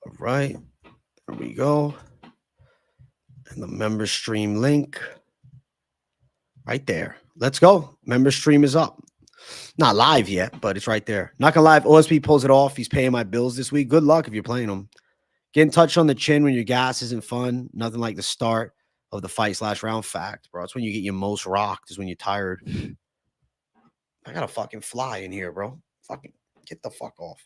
All right. There we go. And the member stream link right there. Let's go. Member stream is up. Not live yet, but it's right there. Not gonna lie, if OSP pulls it off, he's paying my bills this week. Good luck if you're playing him. Getting touched on the chin when your gas isn't fun. Nothing like the start of the fight/round. Fact, bro. It's when you get your most rocked, is when you're tired. I got a fucking fly in here, bro. Fucking get the fuck off.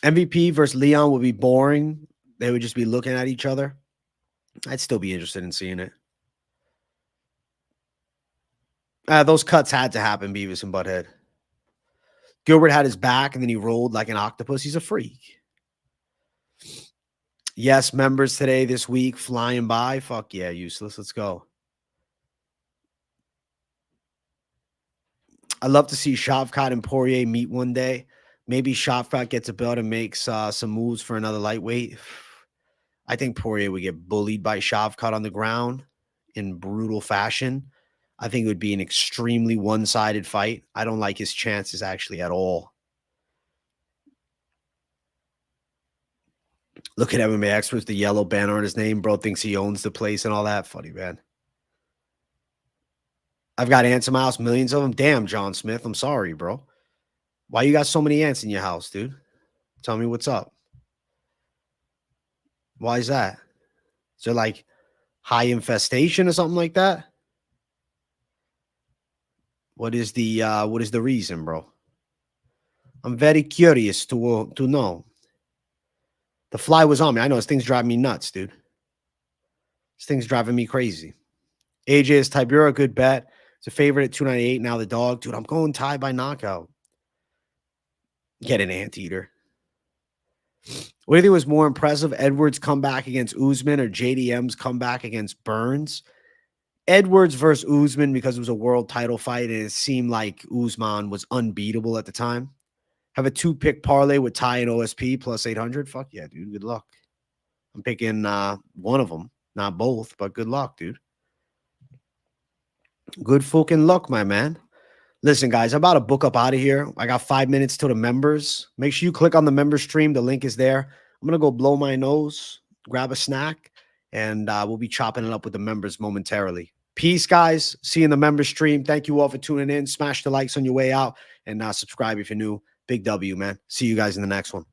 MVP versus Leon would be boring. They would just be looking at each other. I'd still be interested in seeing it. Those cuts had to happen, Beavis and Butthead. Gilbert had his back, and then he rolled like an octopus. He's a freak. Yes, members today, this week, flying by. Fuck yeah, useless. Let's go. I'd love to see Shavkat and Poirier meet one day. Maybe Shavkat gets a belt and makes some moves for another lightweight. I think Poirier would get bullied by Shavkat on the ground in brutal fashion. I think it would be an extremely one-sided fight. I don't like his chances actually at all. Look at MMA experts, the yellow banner on his name. Bro thinks he owns the place and all that. Funny, man. I've got ants in my house, millions of them. Damn, John Smith. I'm sorry, bro. Why you got so many ants in your house, dude? Tell me what's up. Why is that? Is there like high infestation or something like that? What is the reason, bro? I'm very curious to know. The fly was on me. I know this thing's driving me nuts, dude. This thing's driving me crazy. AJ is Tybura, good bet. It's a favorite at 298. Now the dog. Dude, I'm going Ty by knockout. Get an anteater. What do you think was more impressive? Edwards' comeback against Usman or JDM's comeback against Burns? Edwards versus Usman, because it was a world title fight and it seemed like Usman was unbeatable at the time. Have a 2-pick parlay with Ty and OSP plus 800. Fuck yeah, dude. Good luck. I'm picking one of them, not both, but good luck, dude. Good fucking luck, my man. Listen, guys, I'm about to book up out of here. I got 5 minutes till the members. Make sure you click on the member stream. The link is there. I'm going to go blow my nose, grab a snack, and we'll be chopping it up with the members momentarily. Peace, guys. See you in the member stream. Thank you all for tuning in. Smash the likes on your way out and subscribe if you're new. Big W, man. See you guys in the next one.